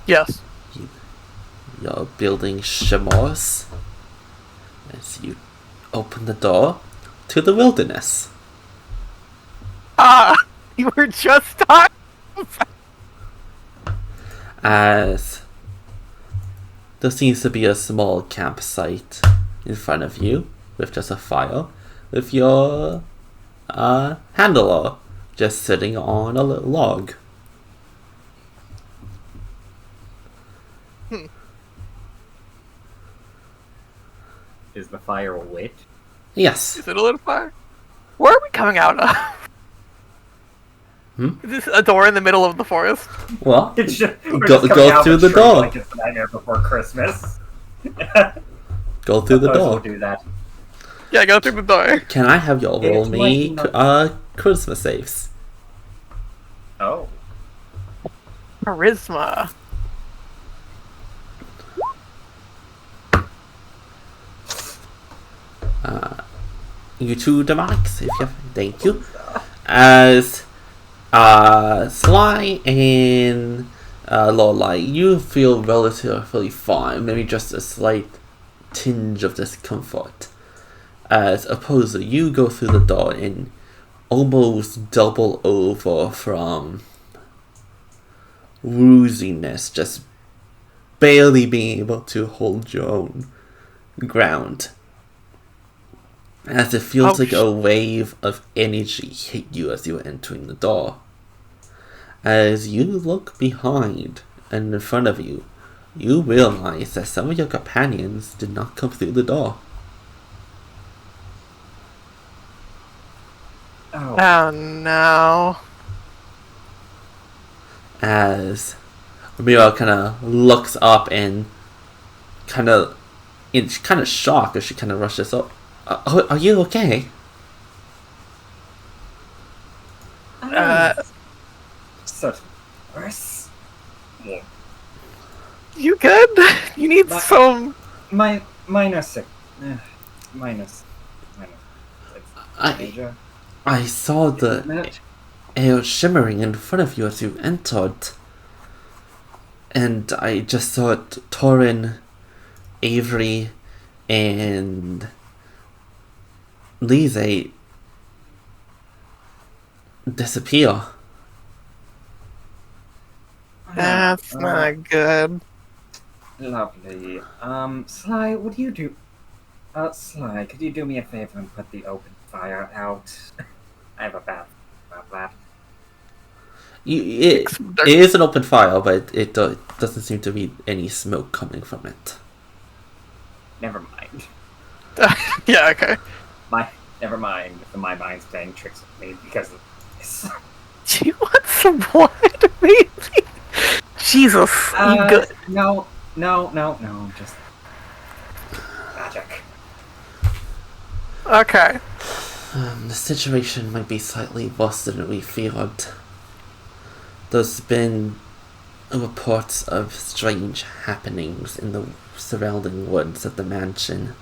Yes. your building shimmers as you open the door to the wilderness. Ah! You were just talking. As there seems to be a small campsite in front of you with just a fire, with your handler just sitting on a little log. Is the fire lit? Yes. Is it a little fire? Where are we coming out of? Hmm? Is this a door in the middle of the forest? Well, It's just, we're go just coming out through of the tree door. Like it's the Nightmare Before Christmas. Go through the Suppose door. We'll do that. Yeah, go through the door. Can I have y'all roll It's me like Christmas saves? Oh. Charisma. You two demonics, if you thank you. As Sly and Lorelei, you feel relatively fine, maybe just a slight tinge of discomfort. As Opposer, you go through the door and almost double over from wooziness, just barely being able to hold your own ground. As it feels like a wave of energy hit you as you were entering the door. As you look behind and in front of you, you realize that some of your companions did not come through the door. Oh. Oh no. As Ramiro kind of looks up and kind of shocked as she kind of rushes up. Are you okay? Such worse. Yeah. You good? You need some. Minus. It's major. I saw the air shimmering in front of you as you entered. And I just saw Torin, Avery, and Lise disappear. That's not good. Lovely. Sly, would you do... Sly, could you do me a favor and put the open fire out? I have a bad about that. It is an open fire, but it doesn't seem to be any smoke coming from it. Never mind. Yeah, okay. Never mind. My mind's playing tricks with me because of this. Do you want some blood, maybe? Jesus, you good? No, just magic. Okay. The situation might be slightly worse than we feared. There's been reports of strange happenings in the surrounding woods of the mansion.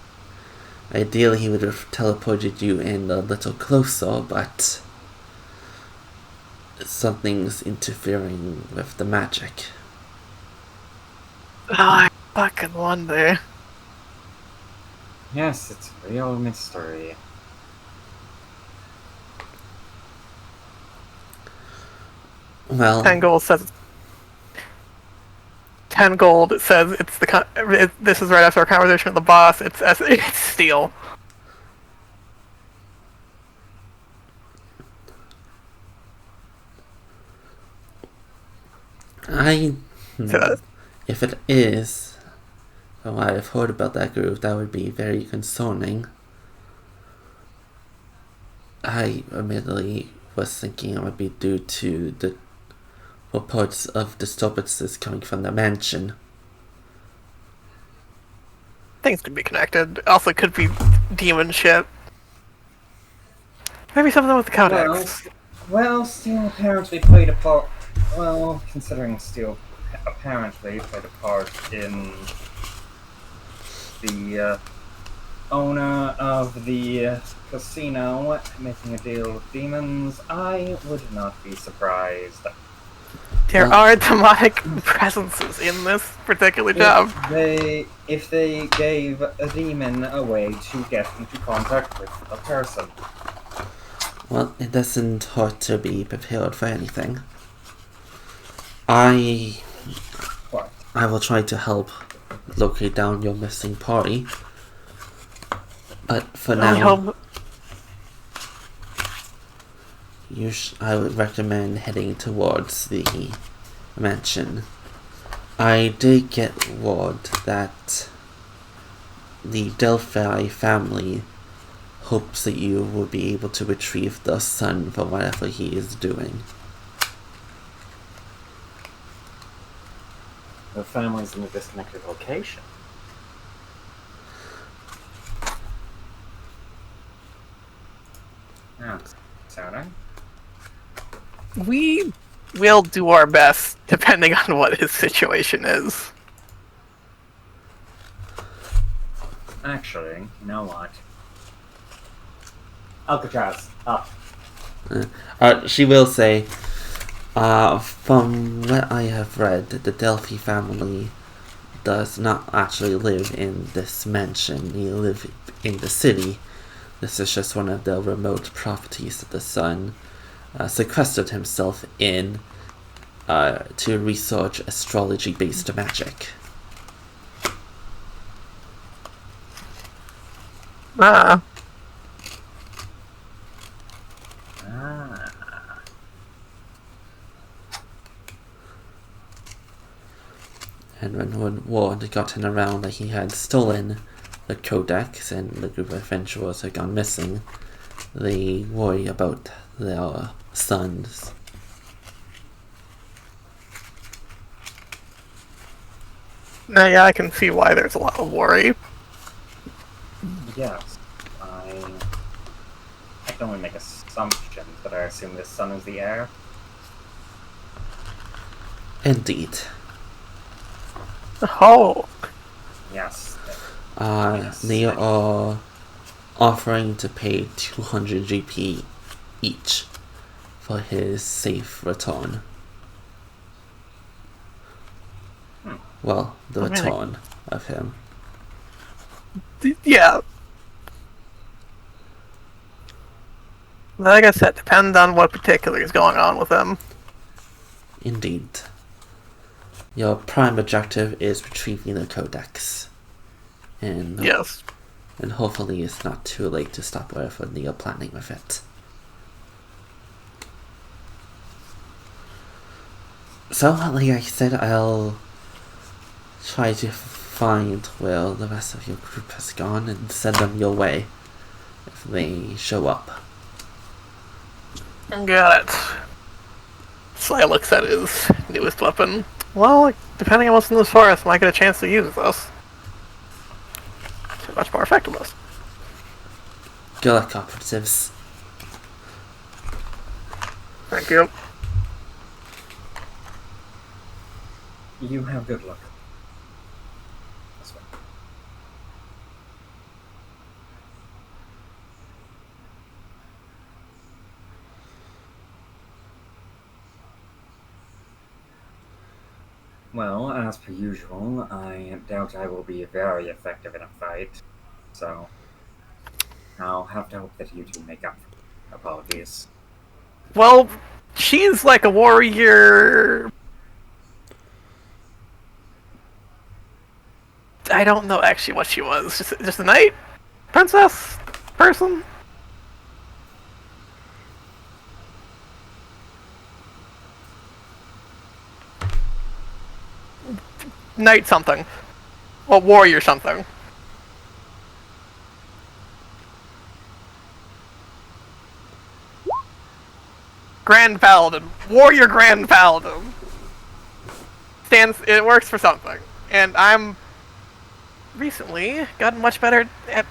Ideally, he would have teleported you in a little closer, but something's interfering with the magic. Oh, I fucking wonder. Yes, it's a real mystery. Well, 10 gold says. 10 gold says it's the. This is right after our conversation with the boss. It's steel. I... So, If it is, from what I've heard about that group, that would be very concerning. I admittedly was thinking it would be due to the reports of disturbances coming from the mansion. things could be connected. Also, could be demon shit. Maybe something with the codex. Well, Steel apparently played a part. Well, considering Steel apparently played a part in the owner of the casino making a deal with demons, I would not be surprised. There are demonic presences in this particular job. If they gave a demon a way to get into contact with a person. Well, it doesn't hurt to be prepared for anything. I will try to help locate down your missing party. But for now, I would recommend heading towards the mansion. I did get word that the Delphi family hopes that you will be able to retrieve the son for whatever he is doing. The family's in a disconnected location. That's sounding. We will do our best, depending on what his situation is. Actually, you know what? Alcatraz, up. She will say, from what I have read, the Delphi family does not actually live in this mansion. They live in the city. This is just one of the remote properties that the son sequestered himself in to research astrology-based magic. Ah. And when word had gotten around that he had stolen the codex and the group of adventurers had gone missing, they worry about their sons. Now, yeah, I can see why there's a lot of worry. Yes, I can only make assumptions, but I assume this son is the heir. Indeed. Oh. Yes. They are offering to pay 200 GP each for his safe return. Well, the return of him. Yeah. Like I said, depends on what particular is going on with him. Indeed. Your prime objective is retrieving the codex. And yes. And hopefully it's not too late to stop whatever they are planning with it. So, like I said, I'll try to find where the rest of your group has gone and send them your way if they show up. Got it. Sly looks at his newest weapon. Well, depending on what's in this forest, I might get a chance to use this. It's much more effectiveness. Good luck, Operatives. Thank you. You have good luck. This way. Well, as per usual, I doubt I will be very effective in a fight, so I'll have to hope that you two make up. Apologies. Well, she's like a warrior. I don't know actually what she was. Just a knight? Princess? Person? knight something. Well, warrior something. Grand Paladin. Warrior Grand Paladin. It works for something. And I'm recently gotten much better at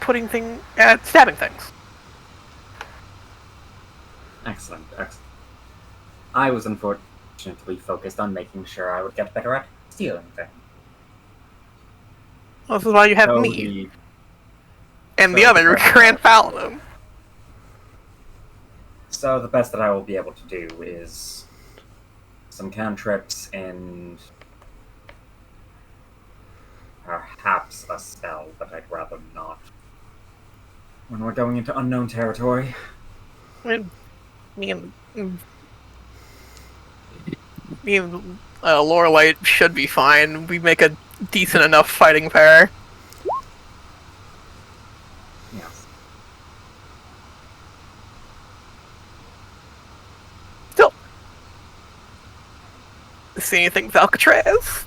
stabbing things. Excellent, excellent. I was unfortunately focused on making sure I would get better at stealing things. Well, this is why you have So me. And the other Grand Paladin. So the best that I will be able to do is some cantrips and perhaps a spell, but I'd rather not. When we're going into unknown territory. Me and Lorelite should be fine. We make a decent enough fighting pair. Yes. Still. See anything with Alcatraz?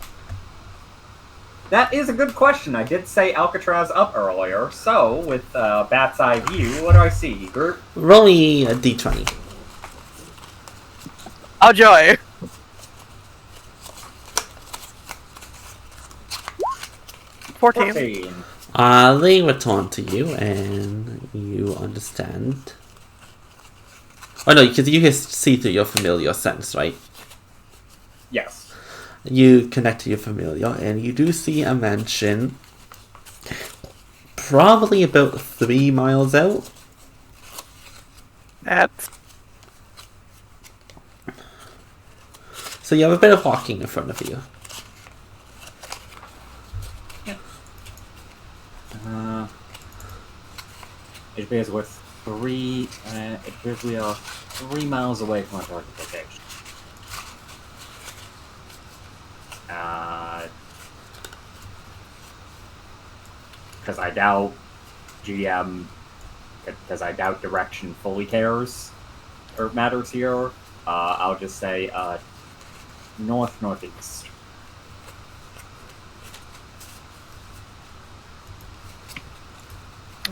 That is a good question. I did say Alcatraz up earlier, so with Bat's Eye View, what do I see, group? Roll me a d20. Oh joy! 14. They return to you, and you understand. Oh no, because you can see through your familiar sense, right? Yes. You connect to your familiar, and you do see a mansion probably about 3 miles out. That's... So you have a bit of walking in front of you. It appears we're 3 miles away from our target location. Because I doubt GM, because I doubt direction fully cares or matters here. I'll just say northeast.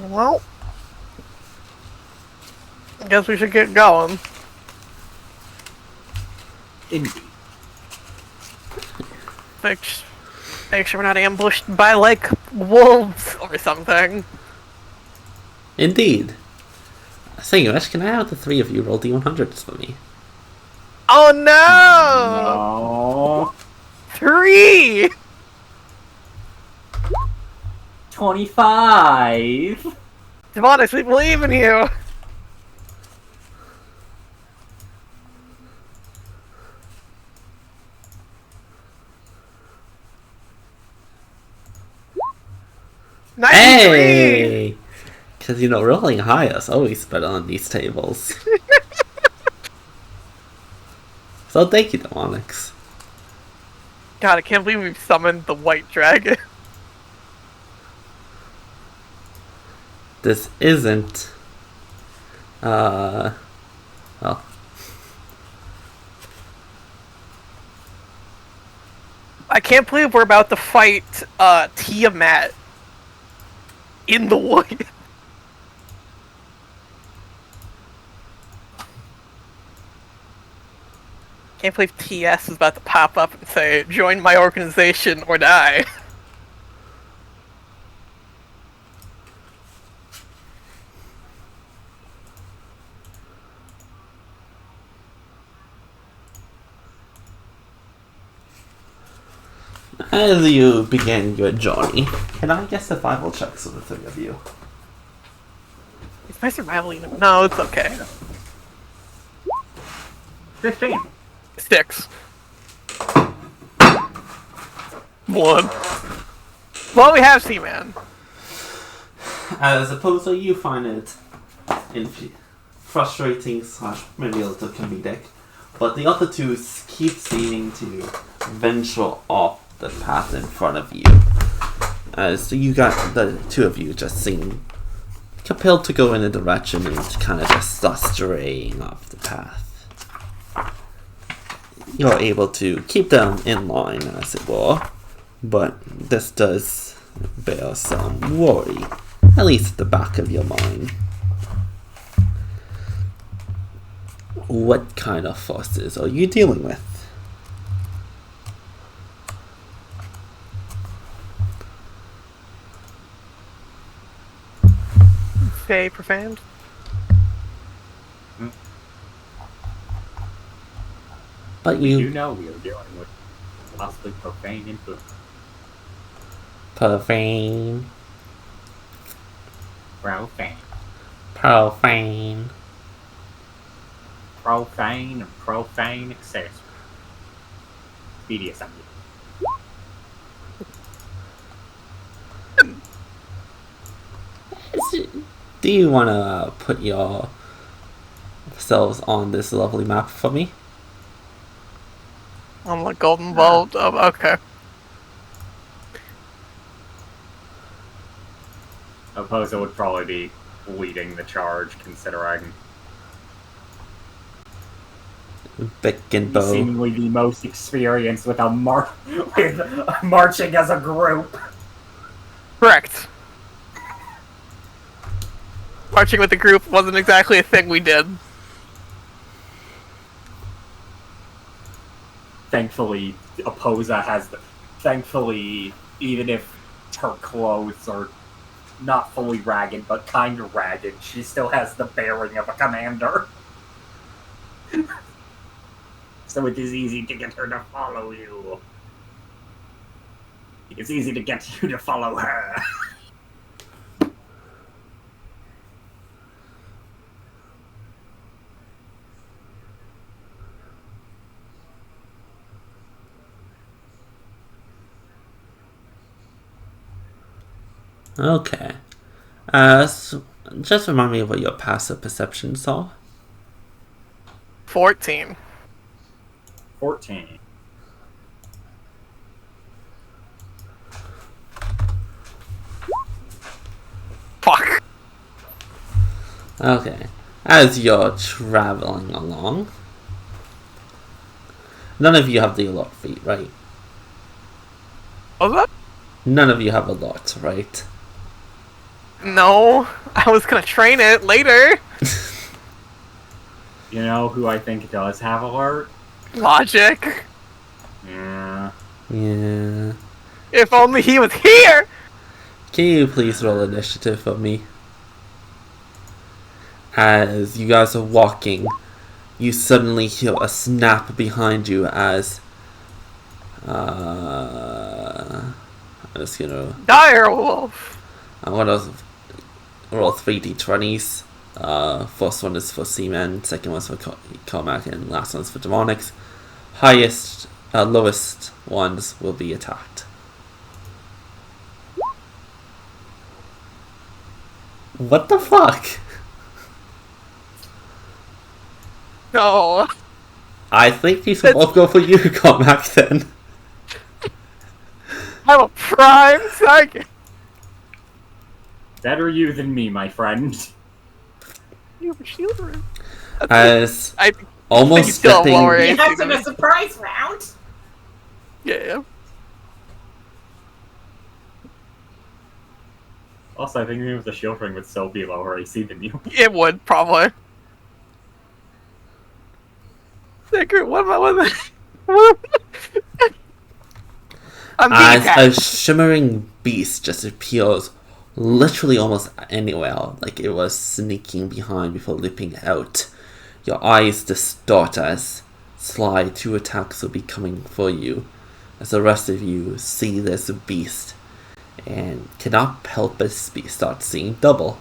Well... I guess we should get going. Indeed. Make sure we're not ambushed by, like, wolves or something. Indeed. Saying which, can I have the 3 of you roll d100s for me? Oh no! No. 3! 25. Demonis, we believe in you! Hey! Because, you know, rolling high is always better on these tables. So thank you, Demonix. God, I can't believe we've summoned the white dragon. This isn't... well... I can't believe we're about to fight, Tiamat in the wood. Can't believe TS is about to pop up and say, join my organization or die. As you begin your journey, can I get survival checks for the 3 of you? Is my survival even? No, it's okay. 15. 6. 1. Well, we have Seaman. As opposed to you find it frustrating / maybe a little comedic, but the other 2 keep seeming to venture off the path in front of you. As you got the 2 of you just seem compelled to go in a direction and kind of just start straying off the path. You're able to keep them in line, as it were, But this does bear some worry, at least at the back of your mind. What kind of forces are you dealing with? Say profaned. But You you know we are dealing with possibly profane influence. profane, Profane. profane. Profane and profane accessory. BDSM. Do you want to put yourselves on this lovely map for me? On the golden vault. Oh, okay. Opposer would probably be leading the charge, considering Bick and he's Bow. seemingly the most experienced with marching as a group. Correct. Marching with the group wasn't exactly a thing we did. Thankfully, Opposa has the. Thankfully, even if her clothes are not fully ragged, but kind of ragged, she still has the bearing of a commander. So it is easy to get her to follow you. It's easy to get you to follow her. Okay. So just remind me of what your passive perceptions are. 14. 14. Fuck. Okay. As you're traveling along, none of you have the alert feat, right? What was that? None of you have alert, right? No. I was gonna train it later. You know who I think does have alert? Logic. Yeah. Yeah. If only he was here! Can you please roll initiative for me? As you guys are walking, you suddenly hear a snap behind you as I'm just gonna Direwolf! I'm gonna roll 3d20s. First one is for Seaman, second one's for Cormac, and last one's for Demonics. Lowest ones will be attacked. What the fuck? No. I think these will both go for you, Cormac, then. I'm a prime target. Better you than me, my friend. You have a shield room. As I almost think still stepping... lower You AC have than a me. surprise round? Yeah. Also, I think even with the shield ring would still be lower AC than you. It would, probably. Secret, what am I with? I'm being As attacked. a shimmering beast just appears literally almost anywhere, like it was sneaking behind before leaping out. Your eyes distort as Sly 2 attacks will be coming for you, as the rest of you see this beast and cannot help but start seeing double.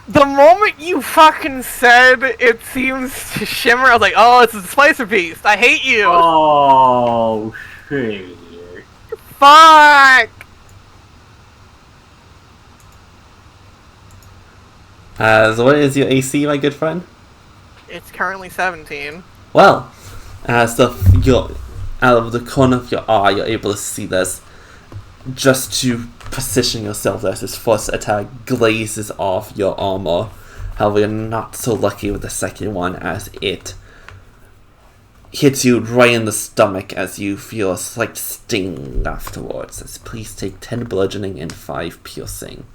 The moment you fucking said it seems to shimmer, I was like, oh, it's a Splicer Beast. I hate you. Oh, shit. Fuck. So what is your AC, my good friend? It's currently 17. Well, as you're out of the corner of your eye, you're able to see this. Just to position yourself as his first attack glazes off your armor. However, you're not so lucky with the second one as it hits you right in the stomach as you feel a slight sting afterwards. Says, please take 10 bludgeoning and 5 piercing.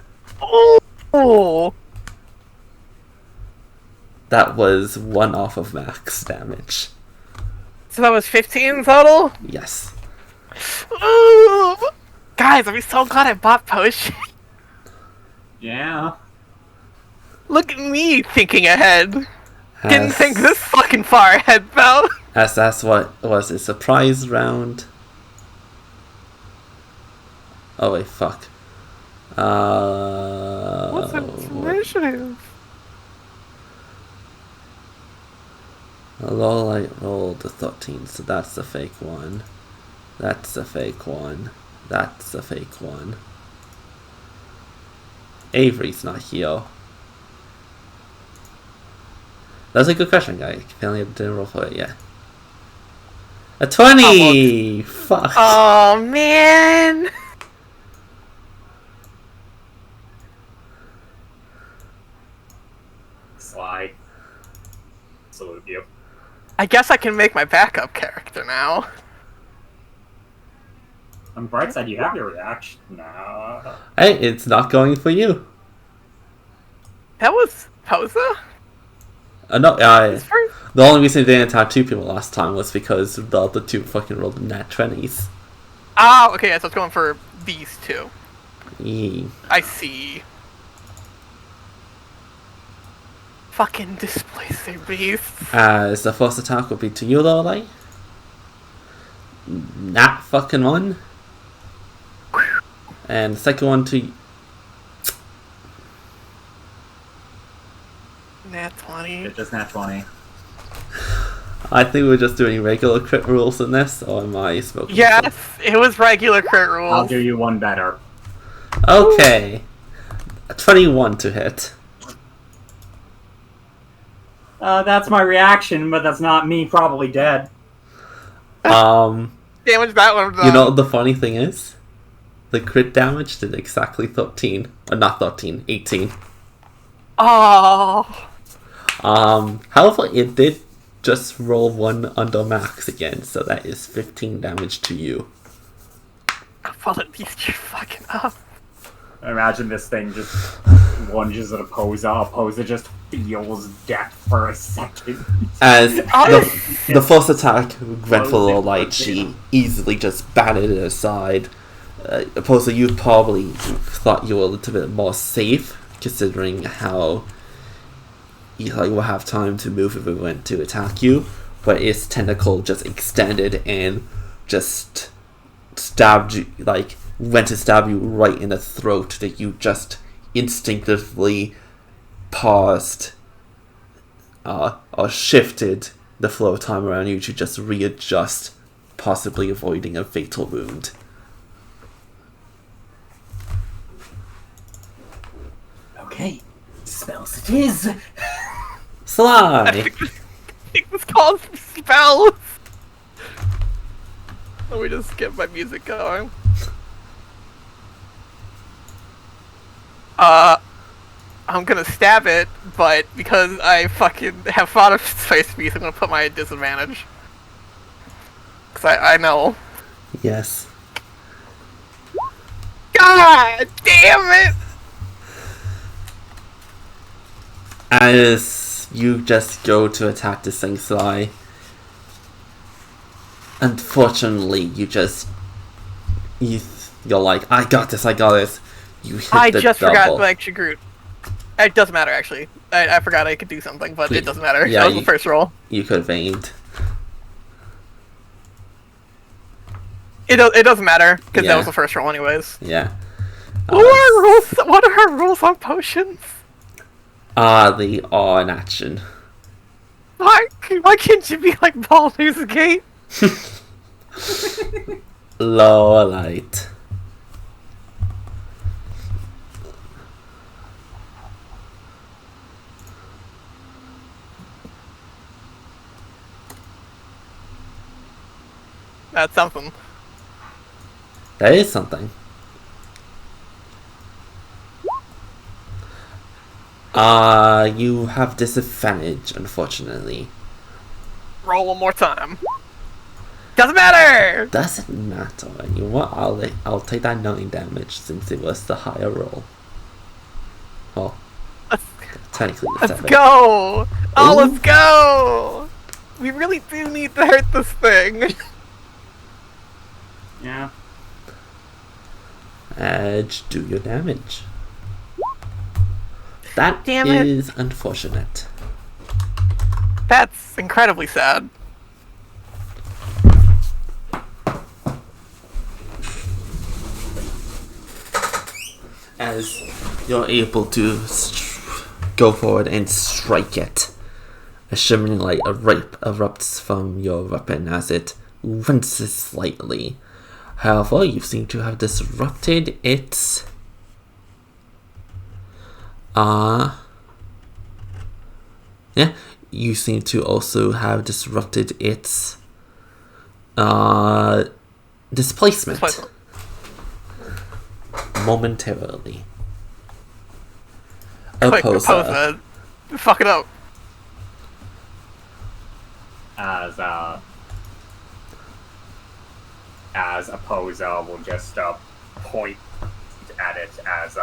Oh! That was 1 off of max damage. So that was 15 total? Yes. Ooh! Guys, I'm so glad I bought potion. Yeah. Look at me thinking ahead. Didn't As- think this fucking far ahead, though. As that's what was a surprise round. Oh wait, fuck. What's initiative? I rolled a 13, so that's the fake one. That's the fake one. That's the fake one. Avery's not here. That's a good question, guy. Apparently I didn't roll for it yet. A 20! Fuck. Oh, man. Sly. Salute you. I guess I can make my backup character now. On the bright side, you have your reaction now. Hey, it's not going for you. That was Posa? No, His first? the only reason I didn't attack 2 people last time was because the other 2 fucking rolled nat 20s. Oh, okay, so it's going for these 2. Yee. I see. Fucking displacing beasts. As the first attack would be to you, Lorelei. Nat fucking 1. And the second one to... Nat 20. It's just nat 20. I think we're just doing regular crit rules in this, or am I smoking? Yes, it was regular crit I'll rules. do you one better. Okay. 21 to hit. That's my reaction, but that's not me probably dead. Um, Damage that one. you know what the funny thing is? The crit damage did exactly 13. Or not 13, 18. Oh. However, it did just roll 1 under max again, so that is 15 damage to you. I followed these 2 fucking up. Imagine this thing just lunges at Opposa just feels death for a second. As the first attack went for low light, she easily just batted it aside. Opposa, you probably thought you were a little bit more safe, considering how you will have time to move if it went to attack you, but its tentacle just extended and just stabbed you, went to stab you right in the throat, that you just instinctively paused or shifted the flow of time around you to just readjust, possibly avoiding a fatal wound. Okay, spells it is. I Sly! think this calls for spells. Let me just get my music going. I'm gonna stab it, but because I fucking have thought of space beast, I'm gonna put my disadvantage. Cause I know. Yes. God damn it! As you just go to attack this thing, Sly, unfortunately, you're like, I got this. You hit I the just double. forgot my extra Groot. It doesn't matter, actually. I forgot I could do something, but it doesn't matter. Yeah, That was the first roll. You could have aimed. It doesn't matter, because Yeah. that was the first roll anyways. Yeah. What are our rules on potions? They are in action. Why can't you be like Baldur's Gate? Lower light. That's something. That is something. You have disadvantage, unfortunately. Roll one more time. Doesn't matter! Doesn't matter. You know what? I'll take that 9 damage since it was the higher roll. Well, technically the 7. Let's go! Oh, Ooh. let's go! We really do need to hurt this thing. Yeah. Edge, do your damage. That Damn it. is unfortunate. That's incredibly sad. As you're able to go forward and strike it, a shimmering light erupts from your weapon as it winces slightly. However, you seem to have disrupted its you seem to also have disrupted its displacement. Momentarily. Quick, Opposer. Opposer. Fuck it up. As Opposer will just point at it as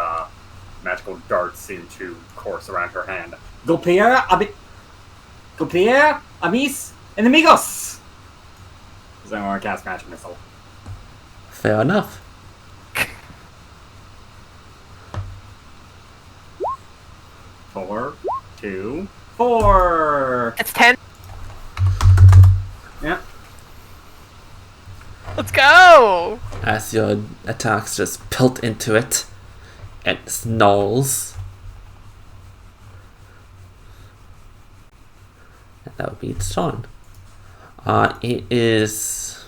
magical darts seem to course around her hand. Golpear, amis, enemigos! Does anyone want to cast Magic Missile? Fair enough. Four, 2, 4. It's 10. Yeah. Let's go! As your attacks just pelt into it, it snarls. And that would be its turn. It is...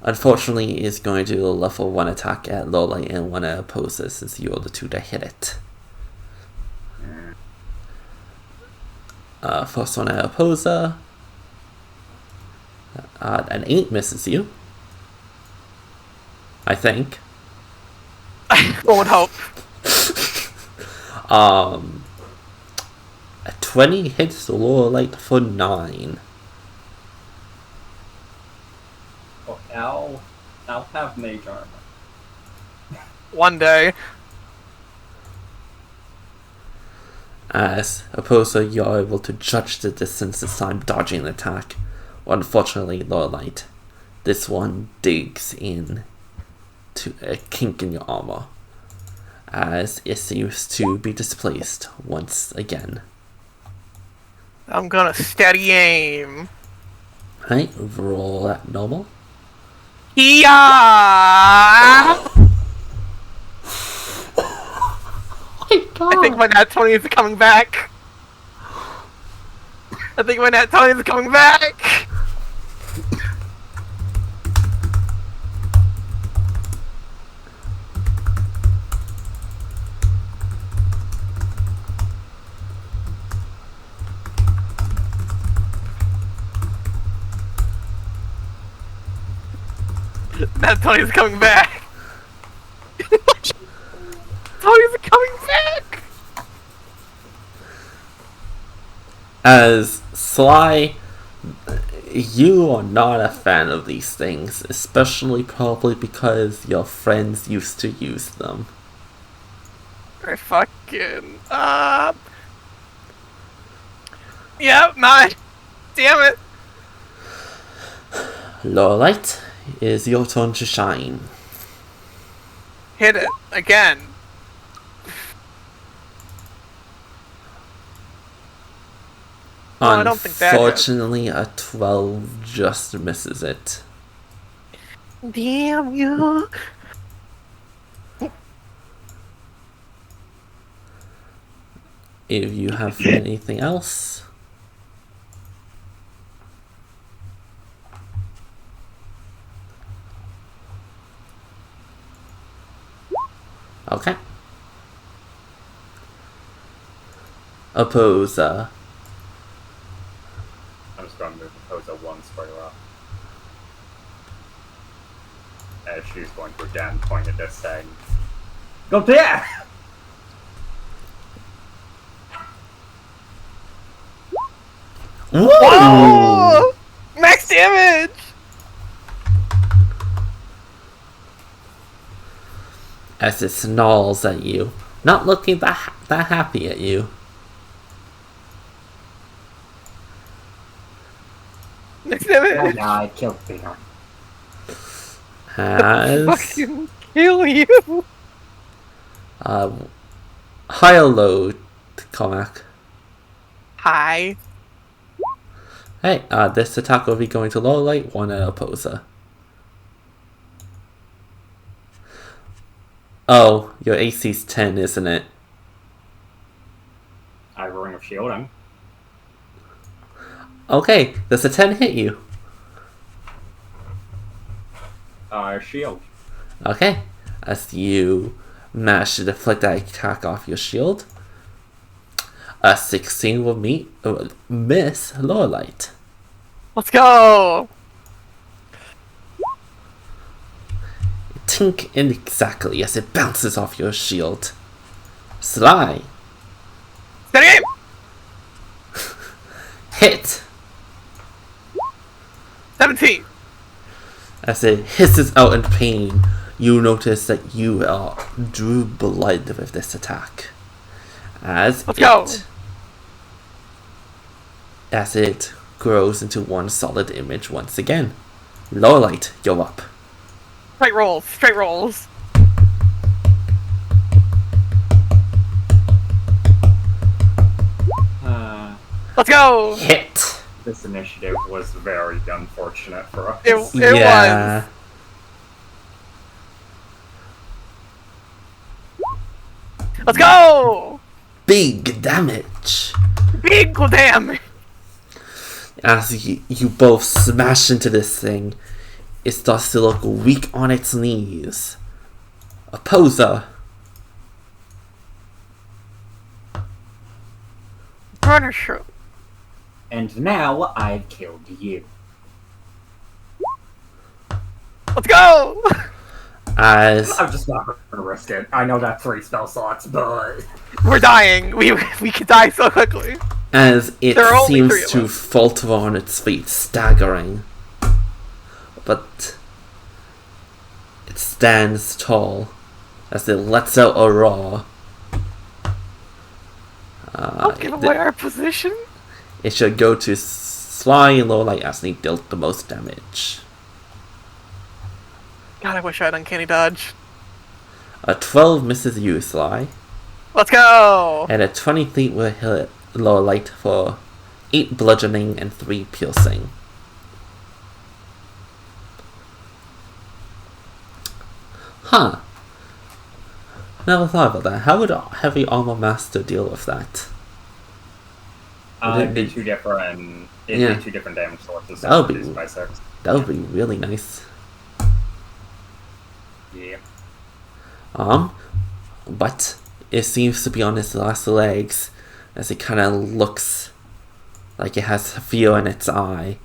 Unfortunately, is going to do a level 1 attack at Lola and one at Opposer since you're the 2 to hit it. First one at Opposer. An 8 misses you. I think. One would hope. A 20 hits the lower light for 9. Oh, I'll have mage armor. One day. As Opposer, you're able to judge the distance this time, dodging an attack. Unfortunately, lower light. This one digs in to a kink in your armor, as it seems to be displaced once again. I'm gonna steady aim. Right, roll at normal. Yeah! I think my nat 20 is coming back. I think my nat 20 is coming back. Nat 20 is coming back. Tony's coming back. As Sly, you are not a fan of these things, especially probably because your friends used to use them. I fucking yeah, 9. Damn it. Lower light, it is your turn to shine. Hit it again. No, I don't think that hit. Unfortunately, a 12 just misses it. Damn you. If you have anything else. Okay. Opposer. I'm just going to move Opposer 1 square up. As she's going to again point at this thing. Go there! Whoa! Max damage! As it snarls at you, not looking that happy at you. Max damage! Yeah, I killed Peter. Has Fucking kill you! high or low, Cormac? Hi. Hey, this attack will be going to low light, one at opposer. Oh, your AC's 10, isn't it? I have a ring of shielding. Okay, does a 10 hit you? Shield. Okay, as you manage to deflect that attack off your shield, a 16 will miss lower light. Let's go! Tink inexactly as it bounces off your shield. Sly. Steady aim! Hit! 17! As it hisses out in pain, you notice that you drew blood with this attack. As it grows into one solid image once again. Lower light, you're up. Straight rolls, straight rolls. Let's go! Hit! This initiative was very unfortunate for us. It was. Let's go! Big damage! Big damage! As you both smash into this thing, it starts to look weak on its knees. Opposer. Punisher. And now I've killed you. Let's go! As I'm just not gonna risk it. I know that 3 spell slots, but We're dying. We could die so quickly. as it There are only 3 seems of to us. falter on its feet, staggering. But it stands tall as it lets out a roar. Don't give away our position. It should go to Sly and low light as he dealt the most damage. God, I wish I had uncanny dodge. A 12 misses you, Sly, Let's go! and a 23 will hit lower light for 8 bludgeoning and 3 piercing. Huh. Never thought about that. How would a heavy armor master deal with that? it'd be 2 different. It'd be 2 different damage sources. That would be- reduced by 6. That would be really nice. Yeah. But it seems to be on its last legs as it kind of looks like it has fear in its eye.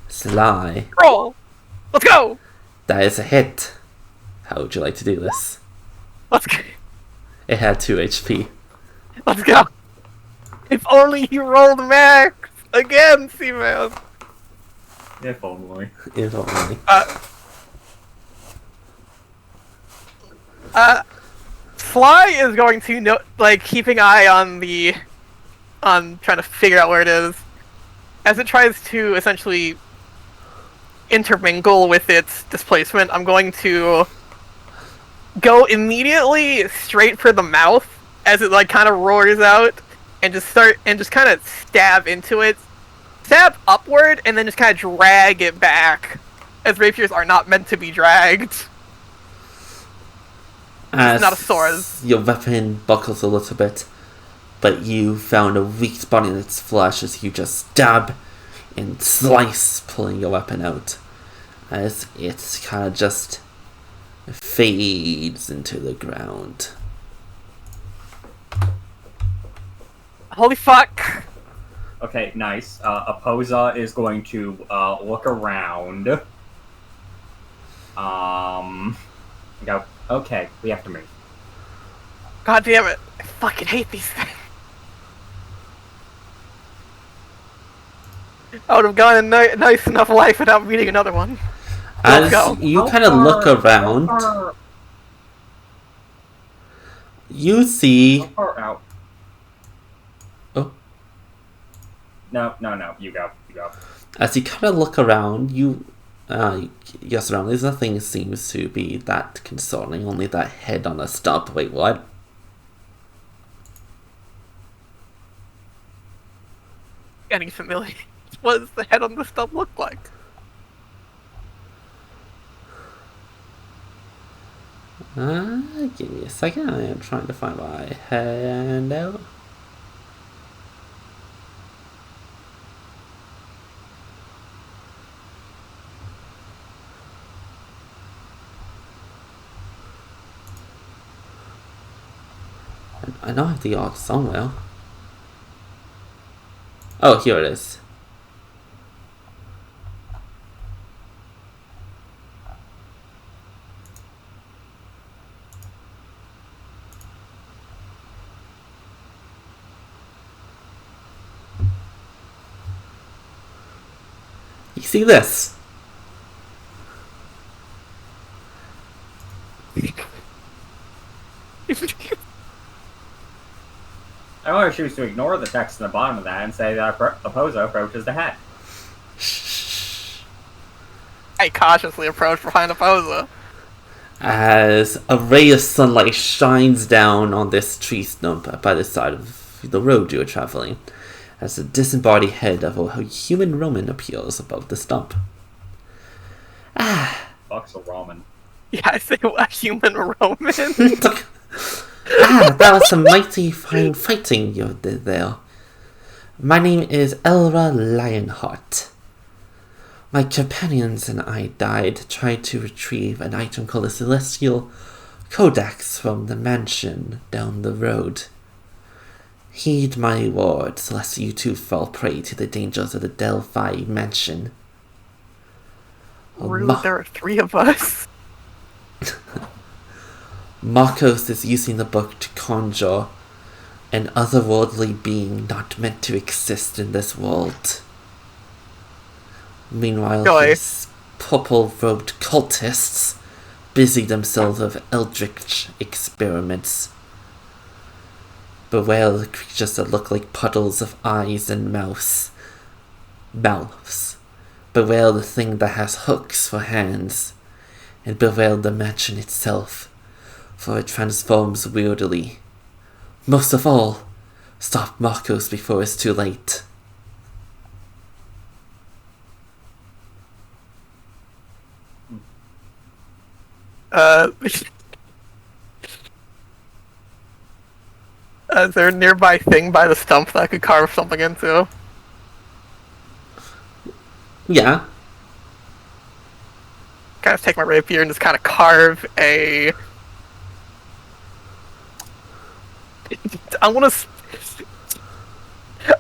Sly. Roll! Let's go! That is a hit. How would you like to do this? Let's go! It had 2 HP. Let's go! If only you rolled max! Again, C-Man! If only. If only. Fly is going to keeping eye on trying to figure out where it is. As it tries to essentially intermingle with its displacement, I'm going to go immediately straight for the mouth as it kind of roars out and just kind of stab into it. Stab upward and then just kind of drag it back, as rapiers are not meant to be dragged. As not a sword. Your weapon buckles a little bit, but you found a weak spot in its flesh as you just stab and slice, pulling your weapon out. As it kind of just fades into the ground. Holy fuck! Okay, nice. Opposa is going to look around. Go. Okay, we have to move. God damn it! I fucking hate these things. I would have gone a nice enough life without meeting another one. As go. you How kind of look far- around, you see. How far out? Oh. No, you go. As you kind of look around, your surroundings, nothing seems to be that concerning. Only that head on a stub. Wait, what? Getting familiar. What does the head on the stump look like? Give me a second. I am trying to find my handout. I know I have the art somewhere. Oh, here it is. You see this? I want to choose to ignore the text in the bottom of that and say that Opozo approaches the head. I cautiously approach behind Opozo. As a ray of sunlight shines down on this tree stump by the side of the road you are traveling, as the disembodied head of a human Roman appears above the stump. Fuck's a ramen. Yeah, I say a human Roman. That was some mighty fine fighting you did there. My name is Elra Lionheart. My companions and I died trying to retrieve an item called the Celestial Codex from the mansion down the road. Heed my words, lest you too fall prey to the dangers of the Delphi mansion. Rude, there are 3 of us. Marcos is using the book to conjure an otherworldly being not meant to exist in this world. Meanwhile, his purple-robed cultists busy themselves with eldritch experiments. Beware the creatures that look like puddles of eyes and mouths. Beware the thing that has hooks for hands. And beware the mansion itself, for it transforms weirdly. Most of all, stop Marcos before it's too late. Is there a nearby thing by the stump that I could carve something into? Yeah. Kind of take my rapier and just kind of carve a...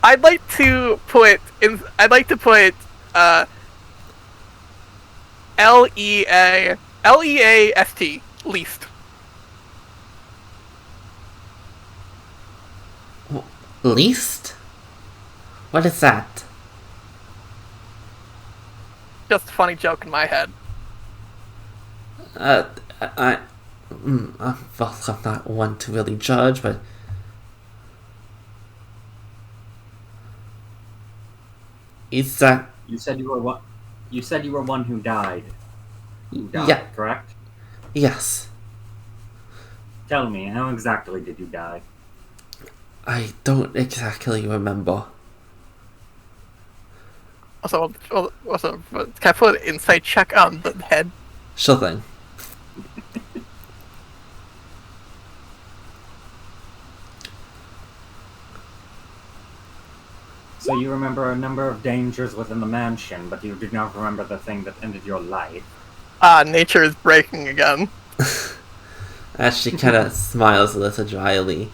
I'd like to put Least. Least. Least? What is that? Just a funny joke in my head. Well, I'm not one to really judge, but is that... You said you were one. You said you were one who died. Yeah. Correct? Yes. Tell me, how exactly did you die? I don't exactly remember. Also, can I put an insight check on the head? Sure thing. So you remember a number of dangers within the mansion, but you do not remember the thing that ended your life. Nature is breaking again. As she kind of smiles a little dryly.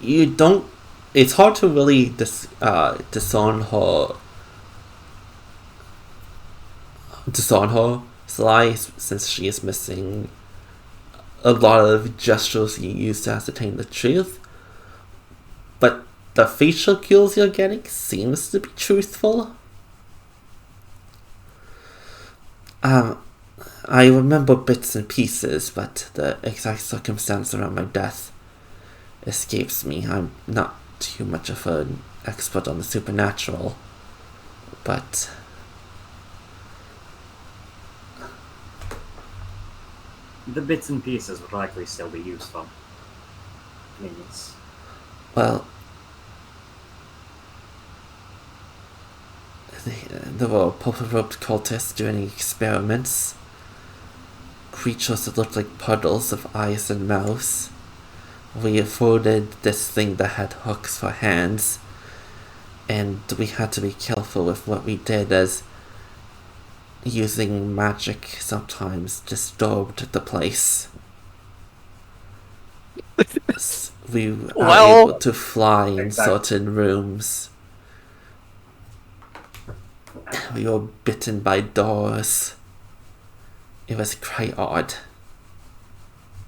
You don't... It's hard to really discern her Sly, since she is missing a lot of gestures you use to ascertain the truth. But the facial cues you're getting seems to be truthful. I remember bits and pieces, but the exact circumstance around my death escapes me. I'm not too much of an expert on the supernatural, but The bits and pieces would likely still be useful. Please. well, there were purple-robed cultists doing experiments. Creatures that looked like puddles of eyes and mouths. We afforded this thing that had hooks for hands, and we had to be careful with what we did, as using magic sometimes disturbed the place. We are Well- able to fly in Exactly. certain rooms. We were bitten by doors. It was quite odd.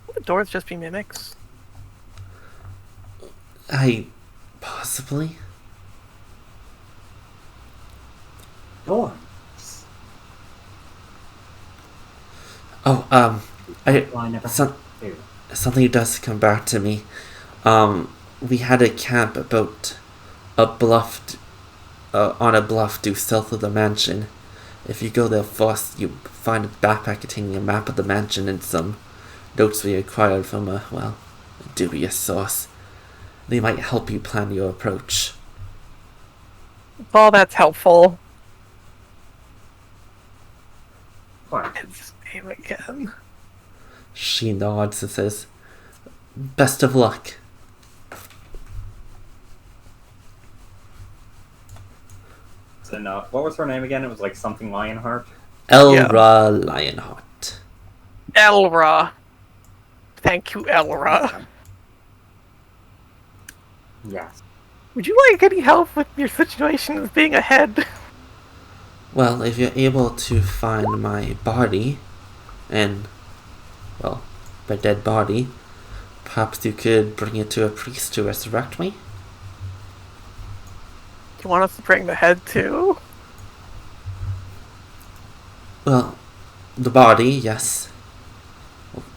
Would the doors just be mimics? Possibly. Door. Oh, Well, I never some- do. something does come back to me. We had a camp about a bluff, on a bluff due south of the mansion. If you go there first, you find a backpack containing a map of the mansion and some notes we acquired from a dubious source. They might help you plan your approach. Oh, that's helpful. Fine. His name again. She nods and says, "Best of luck." And what was her name again? It was like something Lionheart. Elra Lionheart. Elra. Thank you, Elra. Yes. Would you like any help with your situation as being a head? Well, if you're able to find my body, and, well, my dead body, perhaps you could bring it to a priest to resurrect me? You want us to bring the head too? Well, the body, yes.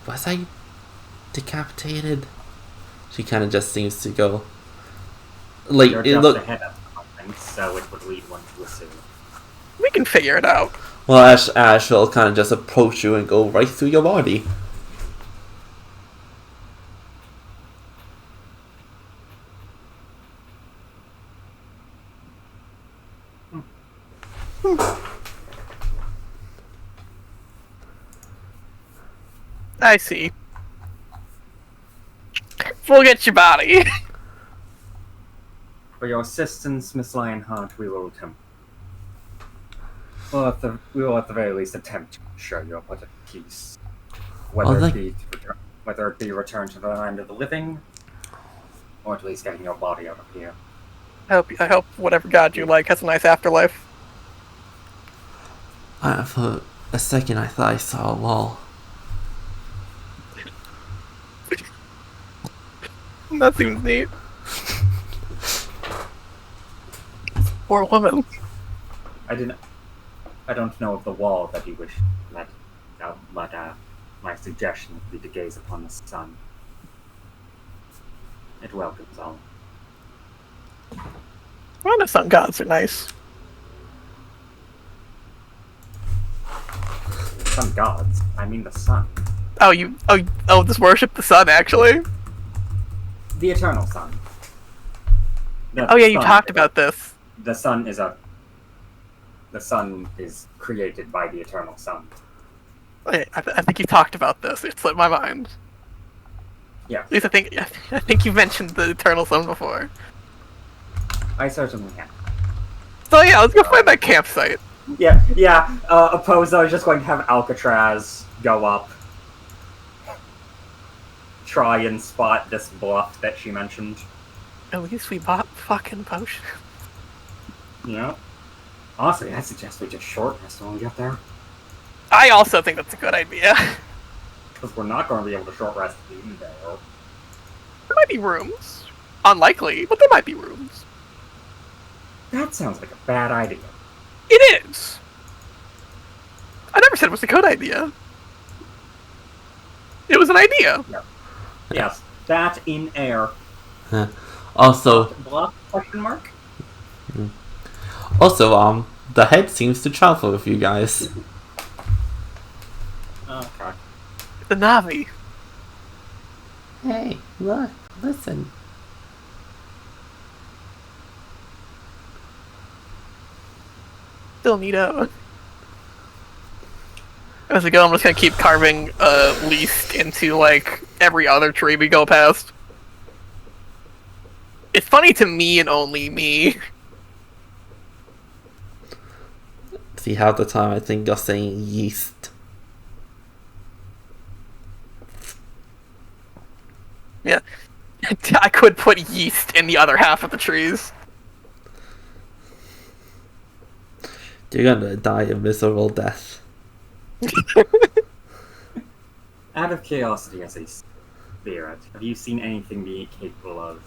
Was I decapitated? She kind of just seems to go. Like, You're it just look. ahead of something, so it would lead one to assume. We can figure it out. Well, Ash will kind of just approach you and go right through your body. I see. We'll get your body. For your assistance, Miss Lionheart, we will attempt. Well, we will at the very least attempt to show you a bit of peace. Whether it be return to the land of the living, or at least getting your body out of here. I hope whatever god you like has a nice afterlife. For a second, I thought I saw a wall. That seems neat. Poor woman. I don't know of the wall that you wish but my suggestion would be to gaze upon the sun. It welcomes all. Well, the sun gods are nice. Sun gods? I mean the sun. Oh, just worship the sun, actually? The eternal sun. Oh yeah, you talked about this. The sun is created by the eternal sun. I think you talked about this. It slipped my mind. Yeah, At least I think you mentioned the eternal sun before. I certainly can. So yeah, let's go find that campsite. Yeah. Opposo is just going to have Alcatraz go up, try and spot this bluff that she mentioned. At least we bought fucking potion. Yeah. Honestly, I suggest we just short rest when we get there. I also think that's a good idea. Because we're not going to be able to short rest even there. There might be rooms. Unlikely, but there might be rooms. That sounds like a bad idea. It is. I 100% was a code idea. It was an idea. Yes, that in air. Also, Bluff? Question mark? the head seems to travel with you guys. Okay. The Navi. Hey, look, listen. Still neato. As we go, I'm just gonna keep carving least into like every other tree we go past. It's funny to me and only me. See, half the time I think you're saying yeast. Yeah. I could put yeast in the other half of the trees. You're gonna die a miserable death. Out of curiosity, as a spirit, have you seen anything be capable of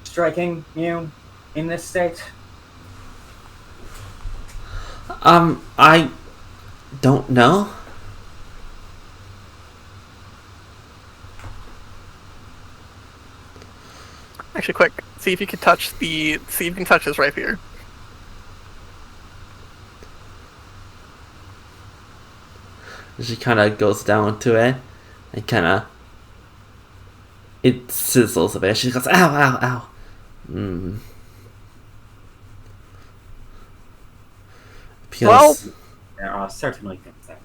striking you in this state? I don't know. Actually, quick, see if you can touch this right here. She kind of goes down to it and it sizzles a bit. She goes, ow, ow, ow. Well, There are certainly things there.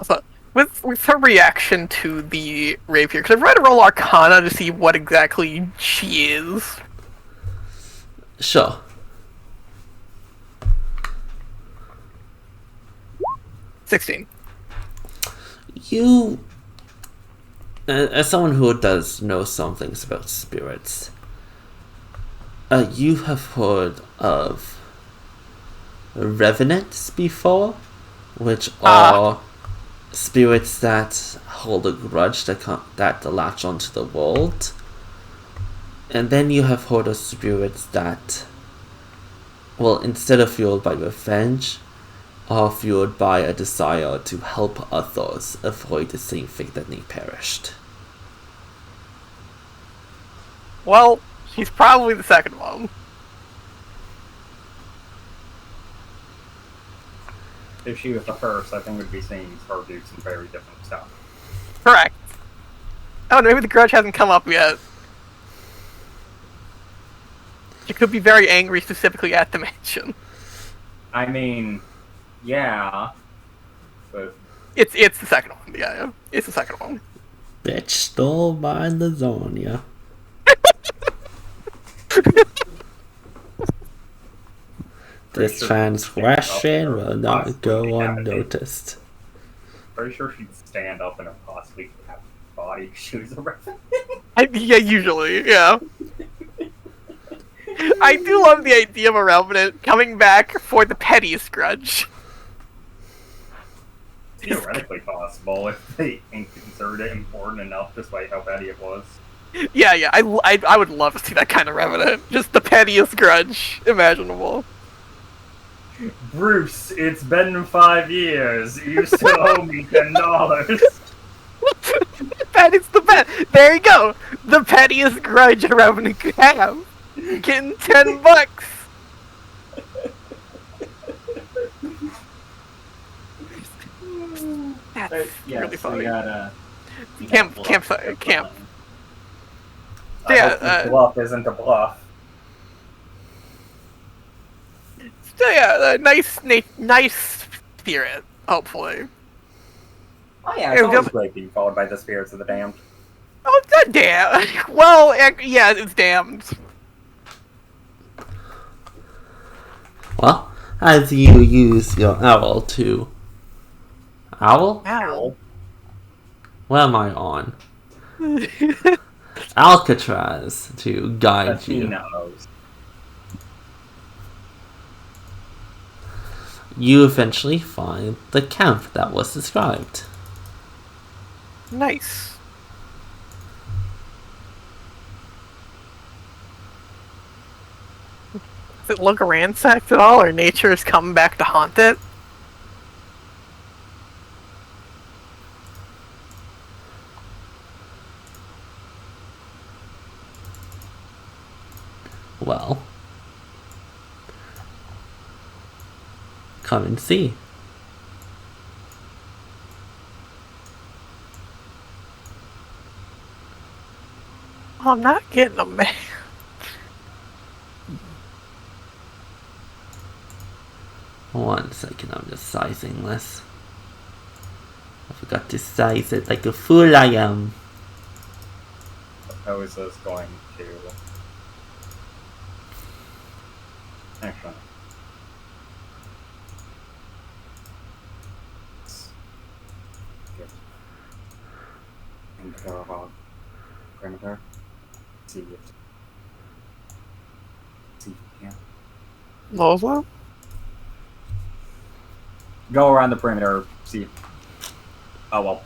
so, with her reaction to the rapier, because I've read a roll Arcana to see what exactly she is. Sure. $16. You, as someone who does know some things about spirits, you have heard of revenants before, which are spirits that hold a grudge that latch onto the world. And then you have heard of spirits that, well, instead of fueled by revenge, are fueled by a desire to help others avoid the same fate that they perished. Well, she's probably the second one. If she was the first, I think we'd be seeing her do some very different stuff. Correct. Oh, maybe the grudge hasn't come up yet. She could be very angry specifically at the mansion. I mean, yeah, but It's the second one, yeah. It's the second one. Bitch stole my lasagna. This transgression will not go unnoticed. pretty sure she'd stand up in a possibly decapitated body if she was a revenant. Yeah, usually, yeah. I do love the idea of a revenant coming back for the pettiest grudge. Theoretically possible if they considered it important enough, despite how petty it was. Yeah, I would love to see that kind of revenant. Just the pettiest grudge imaginable. Bruce, it's been 5 years. You still owe me $10. That is the best. There you go. The pettiest grudge a revenant could have. Getting $10. That's really funny. We got Camp. I Yeah, hope this bluff isn't a bluff. So yeah, nice spirit. Hopefully. Oh yeah, it's Yeah, always just- great being followed by the spirits of the damned. Oh, damn. Well, yeah, it's damned. Well, as you use your owl to... Owl? Ow. What am I on? Alcatraz to guide you. Casinos. You eventually find the camp that was described. Nice. Does it look ransacked at all, or nature is coming back to haunt it? Well, come and see. Oh, I'm not getting them, man. One second, I'm just sizing this. I forgot to size it like a fool I am. How is this going to... Actually... Into our perimeter. See if we can. What was that? Go around the perimeter, see. Oh well.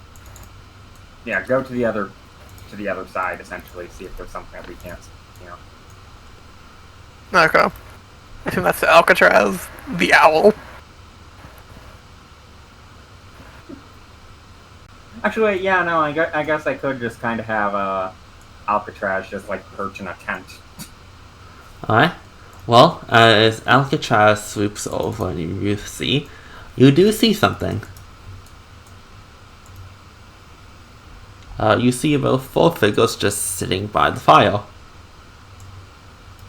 Yeah, go to the other side essentially, see if there's something that we can't see. You know. Okay. I think that's the Alcatraz, the owl. Actually, yeah, no, I guess I could just kind of have Alcatraz just like perch in a tent. Alright. Well, as Alcatraz swoops over and you do see something. You see about 4 figures just sitting by the fire.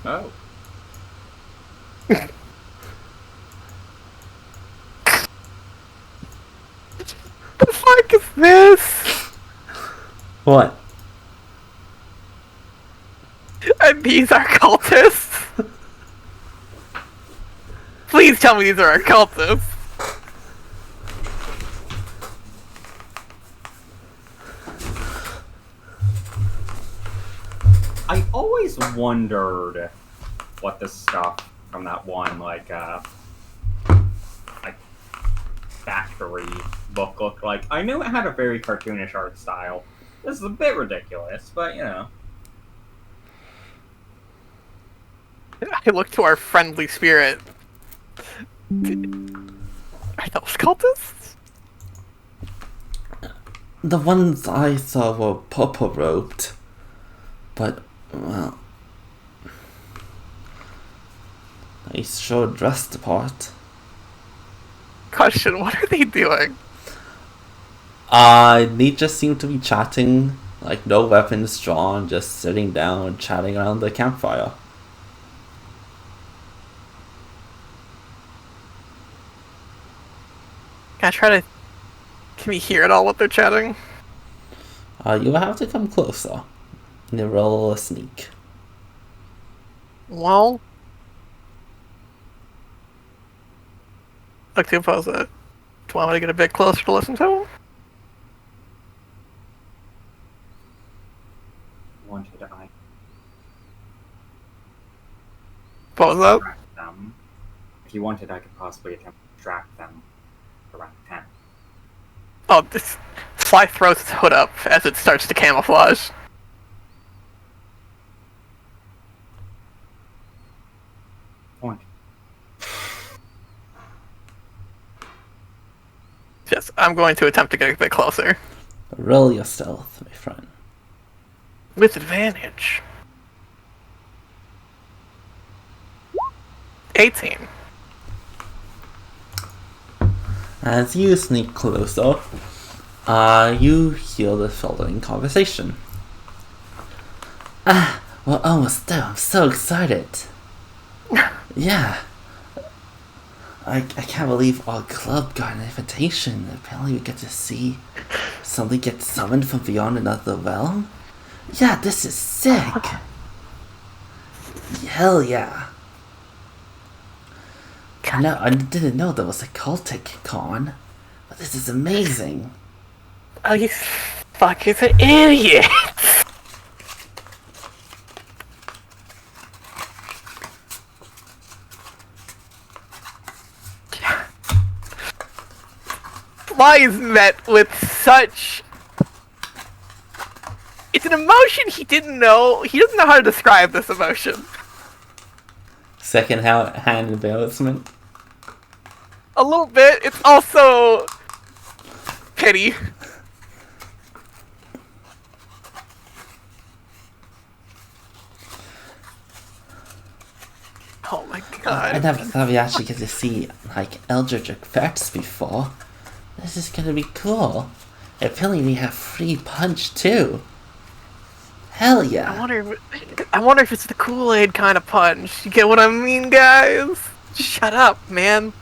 Oh. The fuck is this? What? And these are cultists? Please tell me these are our cultists. I always wondered what the stuff from that one like factory book looked like. I knew it had a very cartoonish art style. This is a bit ridiculous, but you know. I look to our friendly spirit. Are those cultists? The ones I saw were purple robed. But, well, they sure dressed the part. Question, what are they doing? They just seem to be chatting, like no weapons drawn, just sitting down and chatting around the campfire. Can we hear at all what they're chatting? You'll have to come closer. And roll a sneak. Well... Like to oppose it. Do you want me to get a bit closer to listen to them? Wanted I What was that? track them. If you wanted, I could possibly attempt to track them around the tent. Oh, this Sly throws its hood up as it starts to camouflage. Point. Yes, I'm going to attempt to get a bit closer. Roll your stealth, my friend. With advantage. 18. As you sneak closer, you hear the following conversation. We're almost there. I'm so excited. Yeah. I can't believe our club got an invitation. Apparently we get to see something get summoned from beyond another realm. Yeah, this is sick. Hell yeah. I didn't know there was a Cultic con, but this is amazing. Oh, you fucking an idiot! Sly is met with such... It's an emotion he didn't know. He doesn't know how to describe this emotion. Second-hand embarrassment. A little bit. It's also pity. Oh my I god. never thought we actually get to see, like, Eldritch effects before. This is gonna be cool. Apparently we have free punch, too. Hell yeah. I wonder if it's the Kool-Aid kind of punch. You get what I mean, guys? Shut up, man.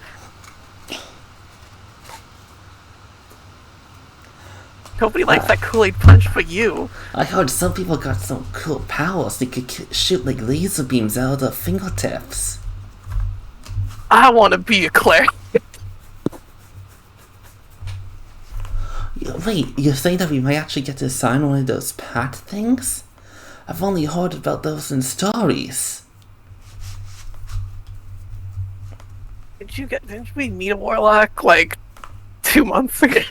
Nobody likes that Kool-Aid punch but you. I heard some people got some cool powers. They could shoot, like, laser beams out of their fingertips. I want to be a cleric. Wait, you're saying that we might actually get to assign one of those pat things? I've only heard about those in stories. Didn't we meet a warlock like 2 months ago?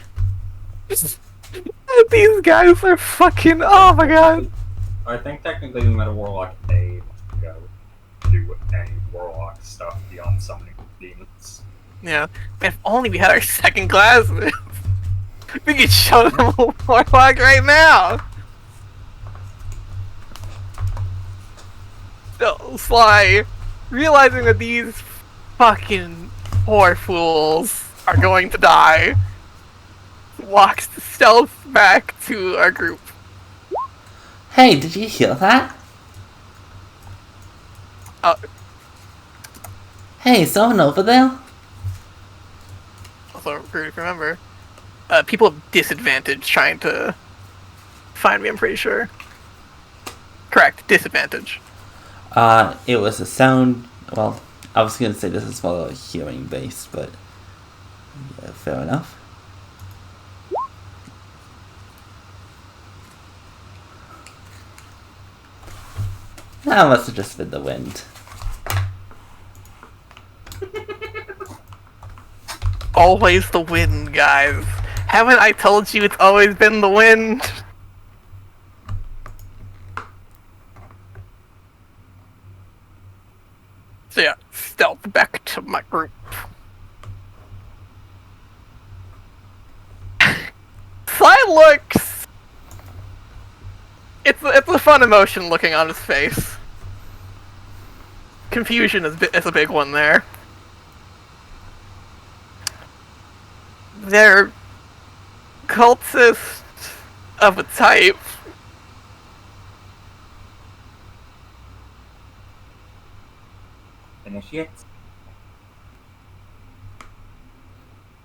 These guys are fucking, oh my god. I think technically we met a warlock a month ago to do any warlock stuff beyond summoning demons. Yeah, if only we had our second class. We could show them a warlock right now. So Sly, realizing that these fucking poor fools are going to die, walks stealth back to our group. Hey, did you hear that? Hey, someone over there? Also, remember, people have disadvantage trying to find me, I'm pretty sure. Correct, disadvantage. It was a sound, well, I was gonna say this is more hearing based, but yeah, fair enough. That must have just been the wind. Always the wind, guys. Haven't I told you it's always been the wind? So yeah, stealth back to my group. Sly looks... It's a fun emotion looking on his face. Confusion is a big one there. They're cultists of a type. Initiates?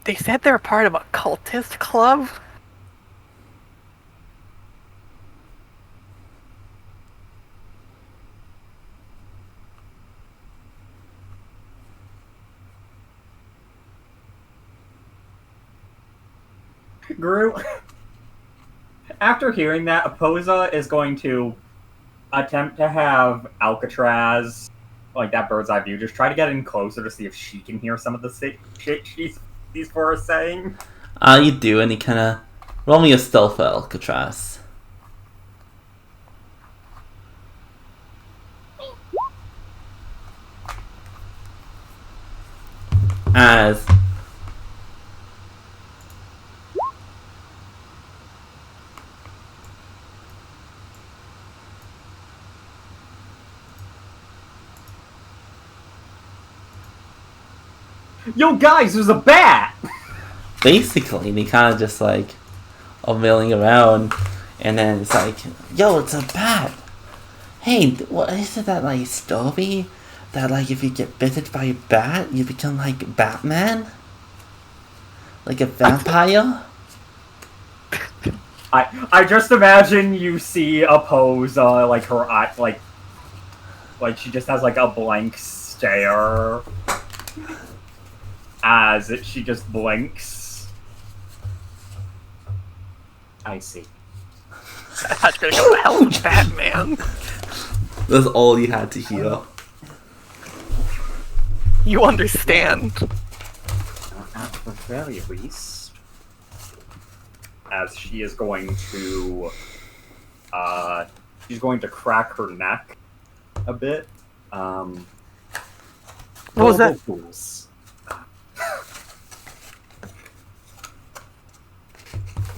They said they're part of a cultist club? Gru, after hearing that, Oposa is going to attempt to have Alcatraz, like that bird's eye view, just try to get in closer to see if she can hear some of the shit these four are saying. You do, and he kinda... Roll me a stealth for Alcatraz. As... Yo, guys, there's a bat! Basically, they kind of just like are milling around, and then it's like, yo, it's a bat. Hey, what is it that like story that like if you get bitten by a bat, you become like Batman, like a vampire? I just imagine you see Oposa, like her eye, like she just has like a blank stare as she just blinks. I see. That's gonna go to hell with Batman. That's all you had to hear. You understand. At the very least, as she is going to, she's going to crack her neck a bit. What was that? Fools.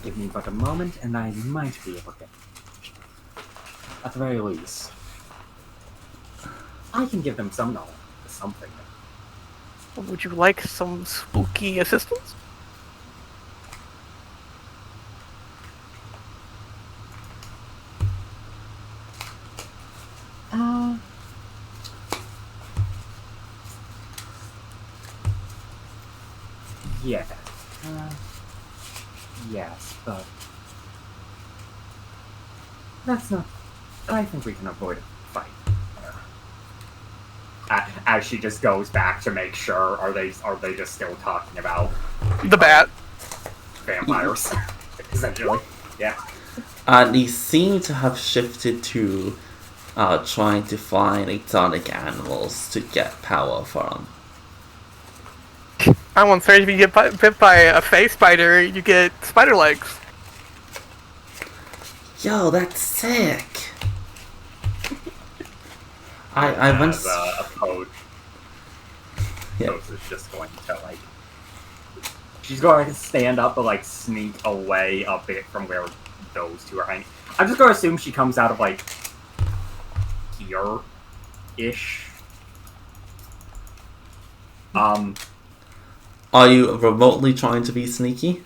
Give me but a moment, and I might be able to get at the very least. I can give them some knowledge, something. Would you like some spooky assistance? Yeah. Yes, but that's not. I think we can avoid a fight. As she just goes back to make sure, are they just still talking about The bat. vampires? Essentially, yeah. They seem to have shifted to trying to find exotic animals to get power from. I once heard if you get bit by a face spider, you get spider legs. Yo, that's sick! I once... a coach. Yeah. Coach is just going to, like... She's going to stand up but, like, sneak away a bit from where those two are hanging. I'm just going to assume she comes out of, like, here-ish. Are you remotely trying to be sneaky?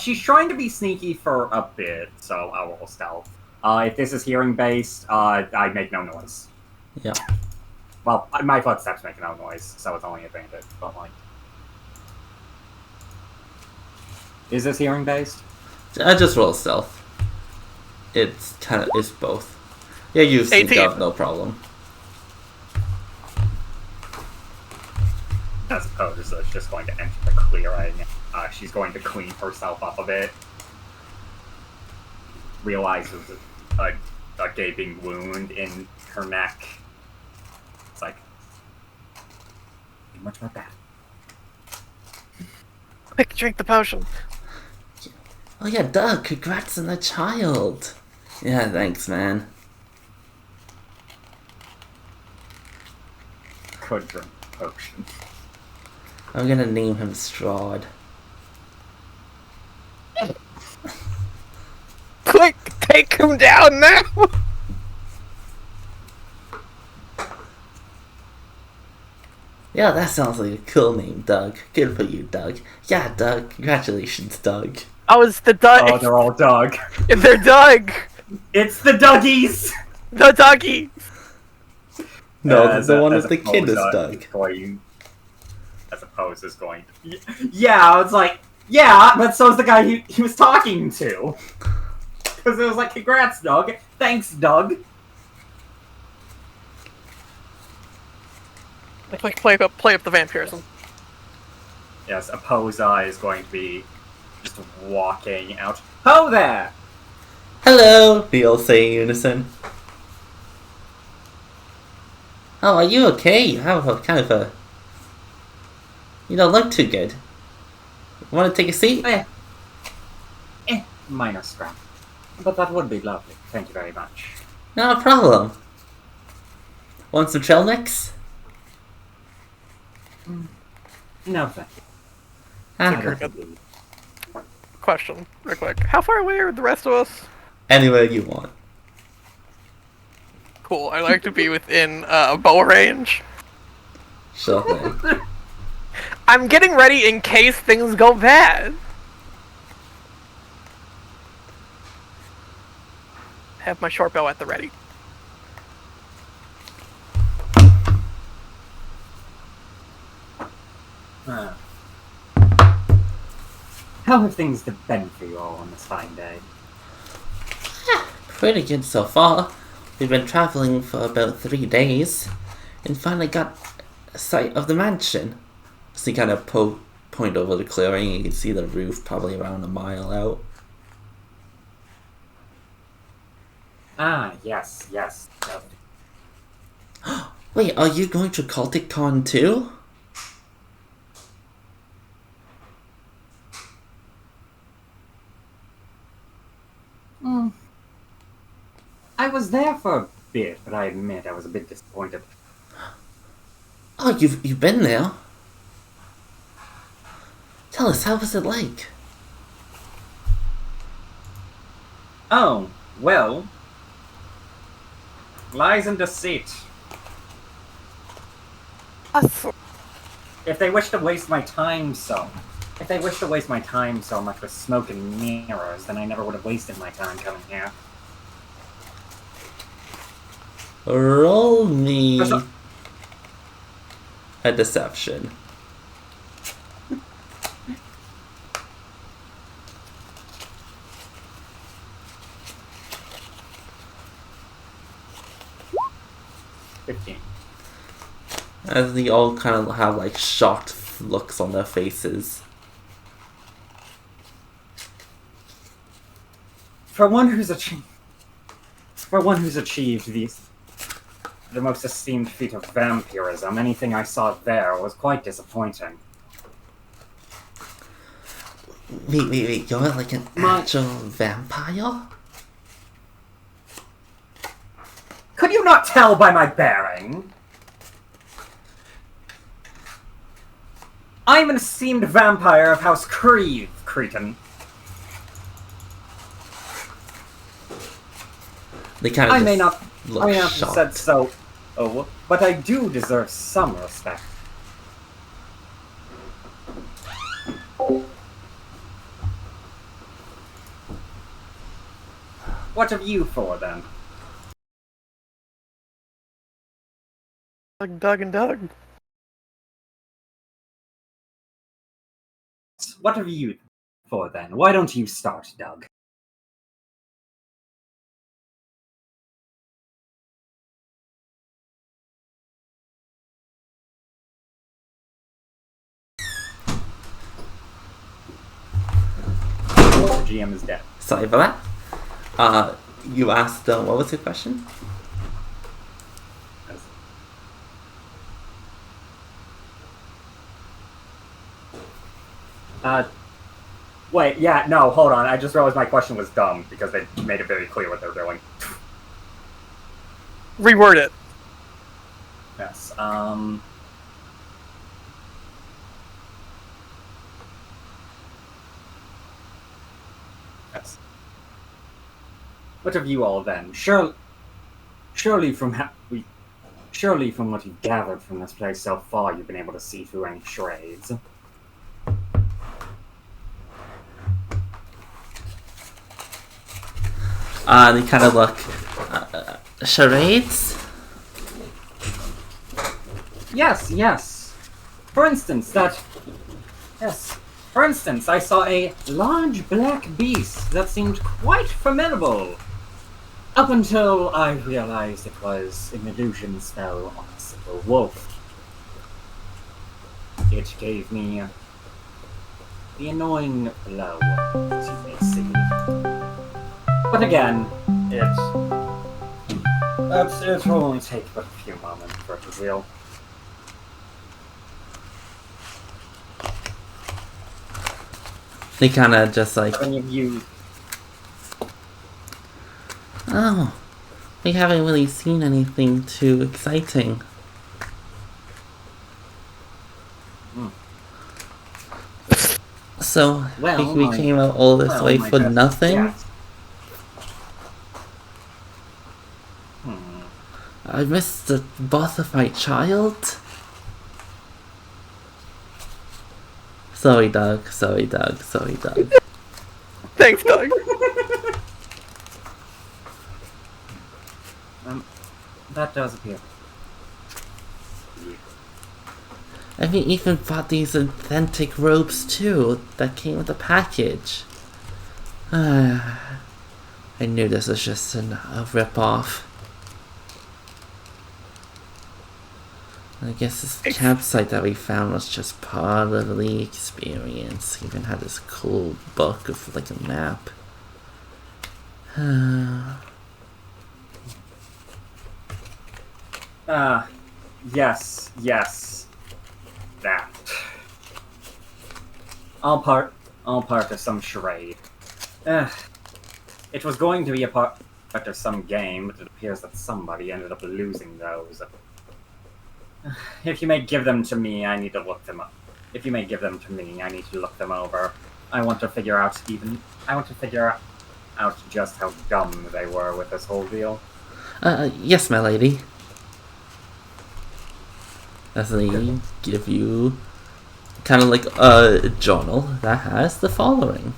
She's trying to be sneaky for a bit, so I'll roll stealth. If this is hearing-based, I make no noise. Yeah. Well, my footsteps make no noise, so it's only advantage, but, like... Is this hearing-based? I just roll stealth. It's both. Yeah, you sneak 18. up, no problem. As opposed to just going to enter the clearing. She's going to clean herself up a bit. Realizes a gaping wound in her neck. It's like, too much about that. Quick, drink the potion. Oh yeah, Doug, congrats on the child! Yeah, thanks, man. Could drink potion. I'm gonna name him Strahd. Quick, take him down now! Yeah, that sounds like a cool name, Doug. Good for you, Doug. Yeah, Doug. Congratulations, Doug. Oh, it's the Doug. Oh, they're all Doug. They're Doug. It's the Dougies! The doggy. No, the one with the kid is Doug. As opposed is going to... Yeah, it's like, yeah, but so's the guy he was talking to. Because it was like, congrats, Doug. Thanks, Doug. Like, play up the vampirism. Yes, Opposa is going to be just walking out. Ho there! Hello, they all say in unison. Oh, are you okay? You have a kind of a... You don't look too good. Want to take a seat? Minor scrap. But that would be lovely. Thank you very much. No problem. Want some trail mix? No, thank you. Ah, Question, real quick. How far away are the rest of us? anywhere you want. Cool. I like to be within bow range. Sure thing. I'm getting ready in case things go bad. Have my short bow at the ready. How have things been for you all on this fine day? Pretty good so far. We've been traveling for about 3 days, and finally got a sight of the mansion. So you kind of point over the clearing, and you can see the roof probably around a mile out. Ah, yes. Wait, are you going to Cultic Con too? I was there for a bit, but I admit I was a bit disappointed. Oh, you've been there. Tell us, how was it like? Oh, well. Lies and deceit. If they wish to waste my time so much with smoke and mirrors, then I never would have wasted my time coming here. Roll me a deception. As they all kind of have like shocked looks on their faces. For one who's achieved the most esteemed feat of vampirism, anything I saw there was quite disappointing. Wait, you're like an actual vampire? Could you not tell by my bearing? I'm an esteemed vampire of House Cretan. They kind of I may not have shocked. said so, but I do deserve some respect. What have you for, then? Doug. What have you for, then? Why don't you start, Doug? The GM is dead. Sorry for that. You asked, what was your question? Wait, yeah, no, hold on. I just realized my question was dumb because they made it very clear what they're doing. Reword it. Yes, Yes. What have you all then? Surely from what you've gathered from this place so far, you've been able to see through any trades. They kind of look... charades? Yes. For instance, I saw a large black beast that seemed quite formidable. Up until I realized it was an illusion spell on a simple wolf. It gave me the annoying blow, as you may see. But again, it will only take but a few moments for it to heal. They kind of just like... Any of you... Oh, we haven't really seen anything too exciting. So, we came out all this way for nothing? Yes. I missed the birth of my child? Sorry, Doug. Thanks, Doug. That does appear. And we even bought these authentic robes too, that came with the package. I knew this was just a rip-off. I guess this campsite that we found was just part of the experience. Even had this cool book of like a map. Yes. That. All part of some charade. It was going to be a part of some game, but it appears that somebody ended up losing those. If you may give them to me, I need to look them up. If you may give them to me, I need to look them over. I want to figure out just how dumb they were with this whole deal. Yes, my lady. As they give you kind of like a journal that has the following.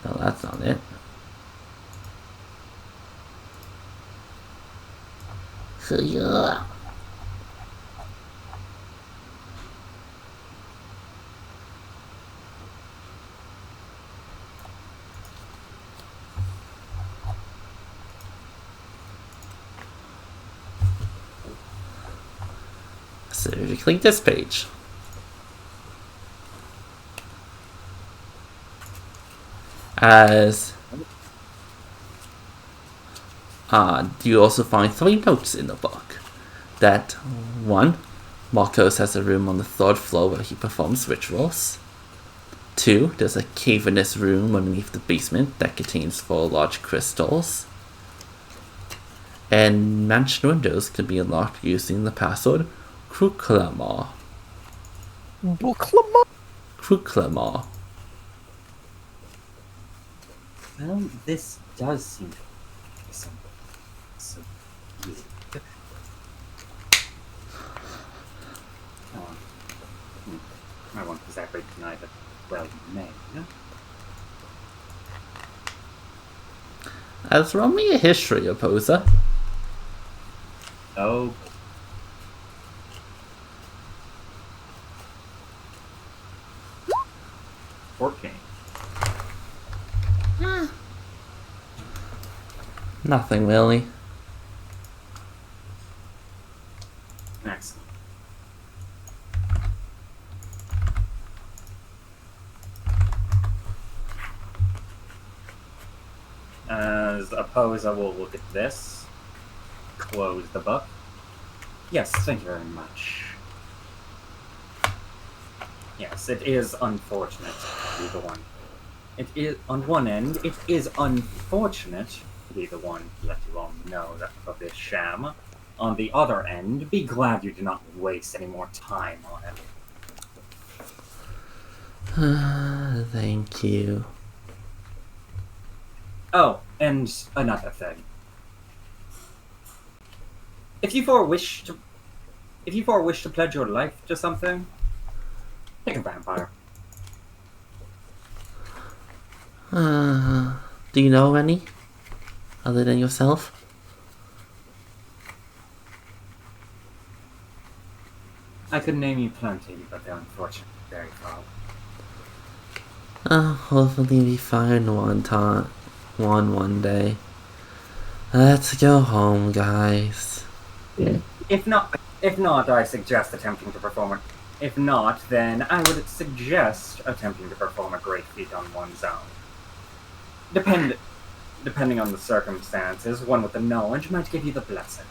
No, that's not it. Yeah. So you click this page. As you also find 3 notes in the book. That 1, Marcos has a room on the 3rd floor where he performs rituals. 2, there's a cavernous room underneath the basement that contains 4 large crystals. And mansion windows can be unlocked using the password Kruklamar. Kruklamar. Well, this does seem to be something so weird. I won't exactly deny that, well, you may. As roll me a history opposer. Oh. Nothing really. Excellent. As opposer will look at this, close the book. Yes, thank you very much. Yes, it is unfortunate to be the one. It is, on one end, it is unfortunate to be the one to let you all know that of this sham. On the other end, be glad you did not waste any more time on it. Thank you. Oh, and another thing. If you four wish to pledge your life to something, pick a vampire. Do you know any? Other than yourself? I could name you plenty, but they're unfortunately very far. Hopefully we find one day. Let's go home, guys. If not, I suggest attempting to perform it. If not, then I would suggest attempting to perform a great feat on one's own. Depending on the circumstances, one with the knowledge might give you the blessing.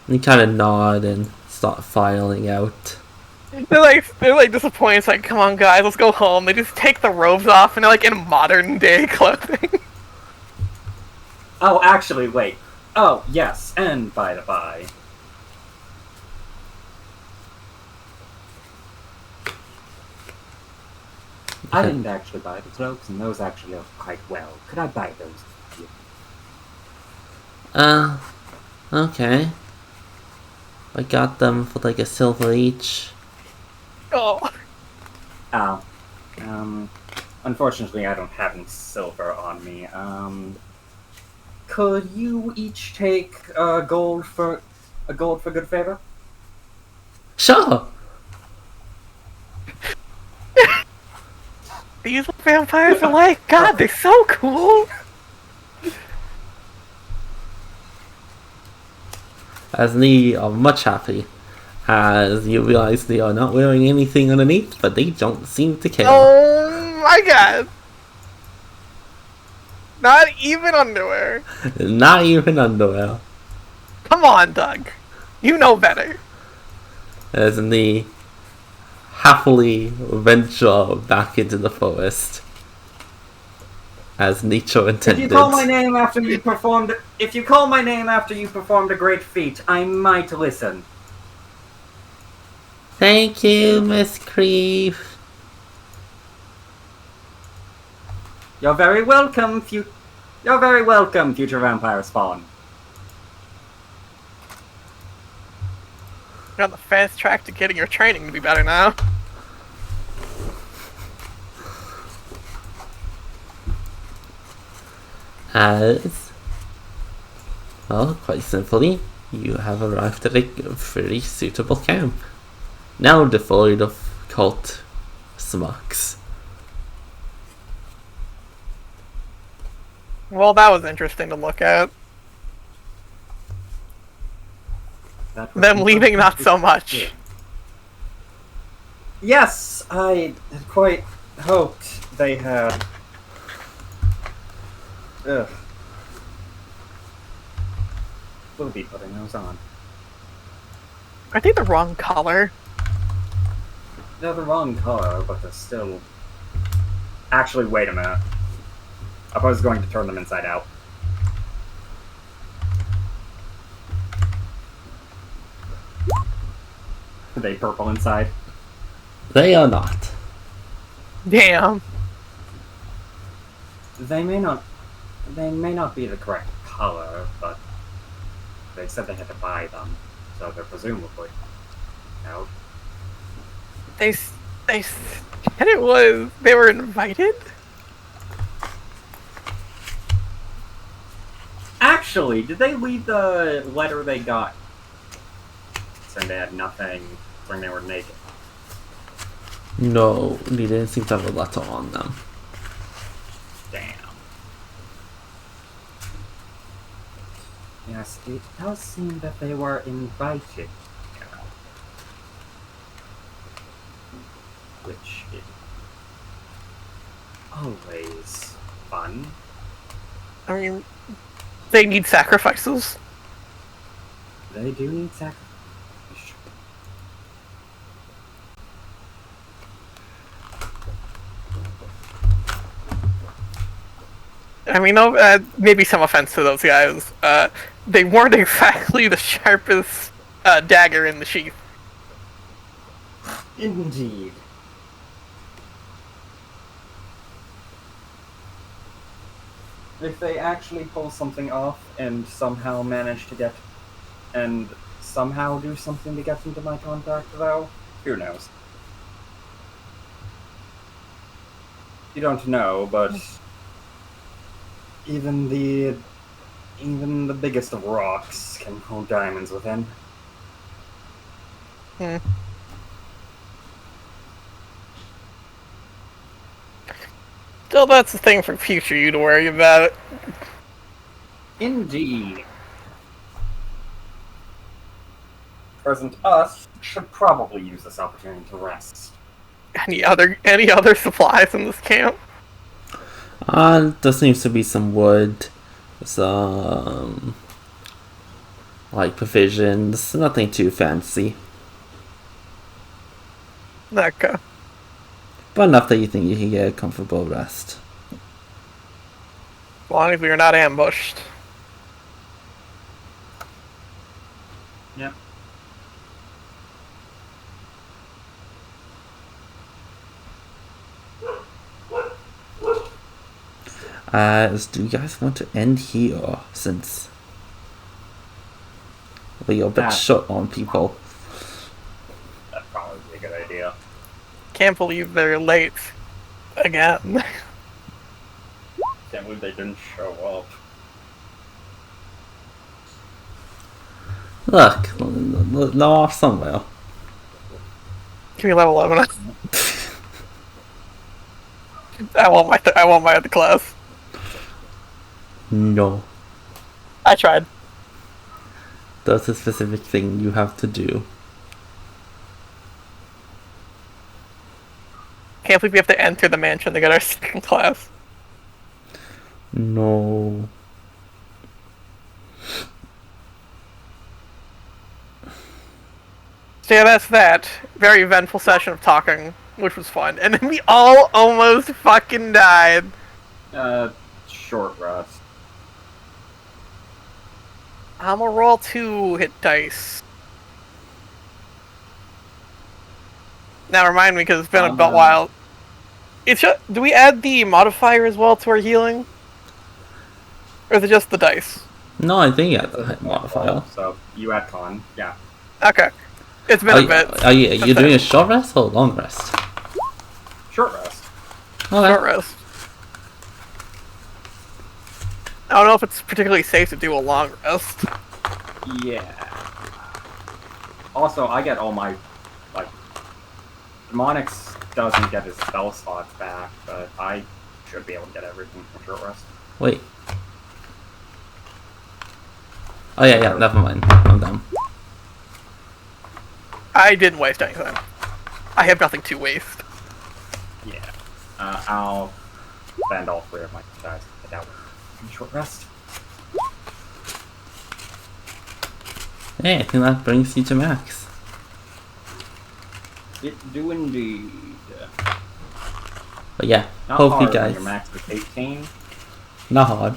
And you kind of nod and start filing out. They're like disappointed. It's like, come on, guys, let's go home. They just take the robes off and they're like in modern day clothing. Oh, actually, wait. Oh, yes, and by the by. I didn't actually buy the cloaks, and those actually look quite well. Could I buy those? Okay. I got them for like a silver each. Oh. Unfortunately, I don't have any silver on me. Could you each take gold for good favor? Sure. These vampires are like, God, they're so cool. As they are much happy, as you realize they are not wearing anything underneath, but they don't seem to care. Oh my God. Not even underwear. Not even underwear. Come on, Doug. You know better. As they happily venture back into the forest. as nature If intended. you call my name after you performed a great feat, I might listen. Thank you, Miss Creep. You're very welcome, future vampire spawn. You're on the fast track to getting your training to be better now. As, well, quite simply, you have arrived at a very suitable camp. Now devoid of cult smucks. Well, that was interesting to look at. Them leaving, not so much. Yes, I had quite hoped they had. Ugh. We'll be putting those on. Are they the wrong color? They're the wrong color, but they're still. Actually, wait a minute. I was going to turn them inside out. Are they purple inside? They are not. Damn. They may not be the correct color, but they said they had to buy them, so they're presumably out. They said it was. They were invited? Actually, did they leave the letter they got saying they had nothing, saying they were naked? No, they didn't seem to have a letter on them. Damn. Yes, it does seem that they were invited. Which is always fun. I mean, they need sacrifices. They do need sacrifice. I mean, no, maybe some offense to those guys. They weren't exactly the sharpest dagger in the sheath. Indeed. If they actually pull something off and somehow manage to get, and somehow do something to get into my contact, though, who knows? You don't know, but even the biggest of rocks can hold diamonds within. Hmm. Still, that's the thing for future you to worry about. Indeed. Present us should probably use this opportunity to rest. Any other supplies in this camp? There seems to be some wood, some like provisions, nothing too fancy, Okay. but enough that you think you can get a comfortable rest. As long as we are not ambushed. Yep. Do you guys want to end here, since we're a bit short on people? That'd probably be a good idea. Can't believe they're late again. Can't believe they didn't show up. Look, they're off somewhere. Give me level 11. I want my other class. No, I tried. that's a specific thing you have to do. Can't believe we have to enter the mansion to get our second class. No. So yeah, that's that. Very eventful session of talking, which was fun. And then we all almost fucking died. short rest. I'm gonna roll 2 hit dice. Now remind me, because it's been a while. Do we add the modifier as well to our healing? Or is it just the dice? No, I think you have the modifier. So you add con, yeah. Okay. It's been a bit. Are you doing a short rest or a long rest? Short rest. Okay. Short rest. I don't know if it's particularly safe to do a long rest. Yeah. Also, I get all my, like, Demonix doesn't get his spell slots back, but I should be able to get everything from short rest. Wait. Oh yeah, never mind. I'm done. I didn't waste anything. I have nothing to waste. Yeah. I'll spend all 3 of my dice to get out in short rest. Hey, I think that brings you to max. It do indeed. But yeah, Not hopefully hard when guys. your max is 18. Not hard.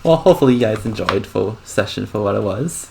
Well, hopefully you guys enjoyed for session for what it was.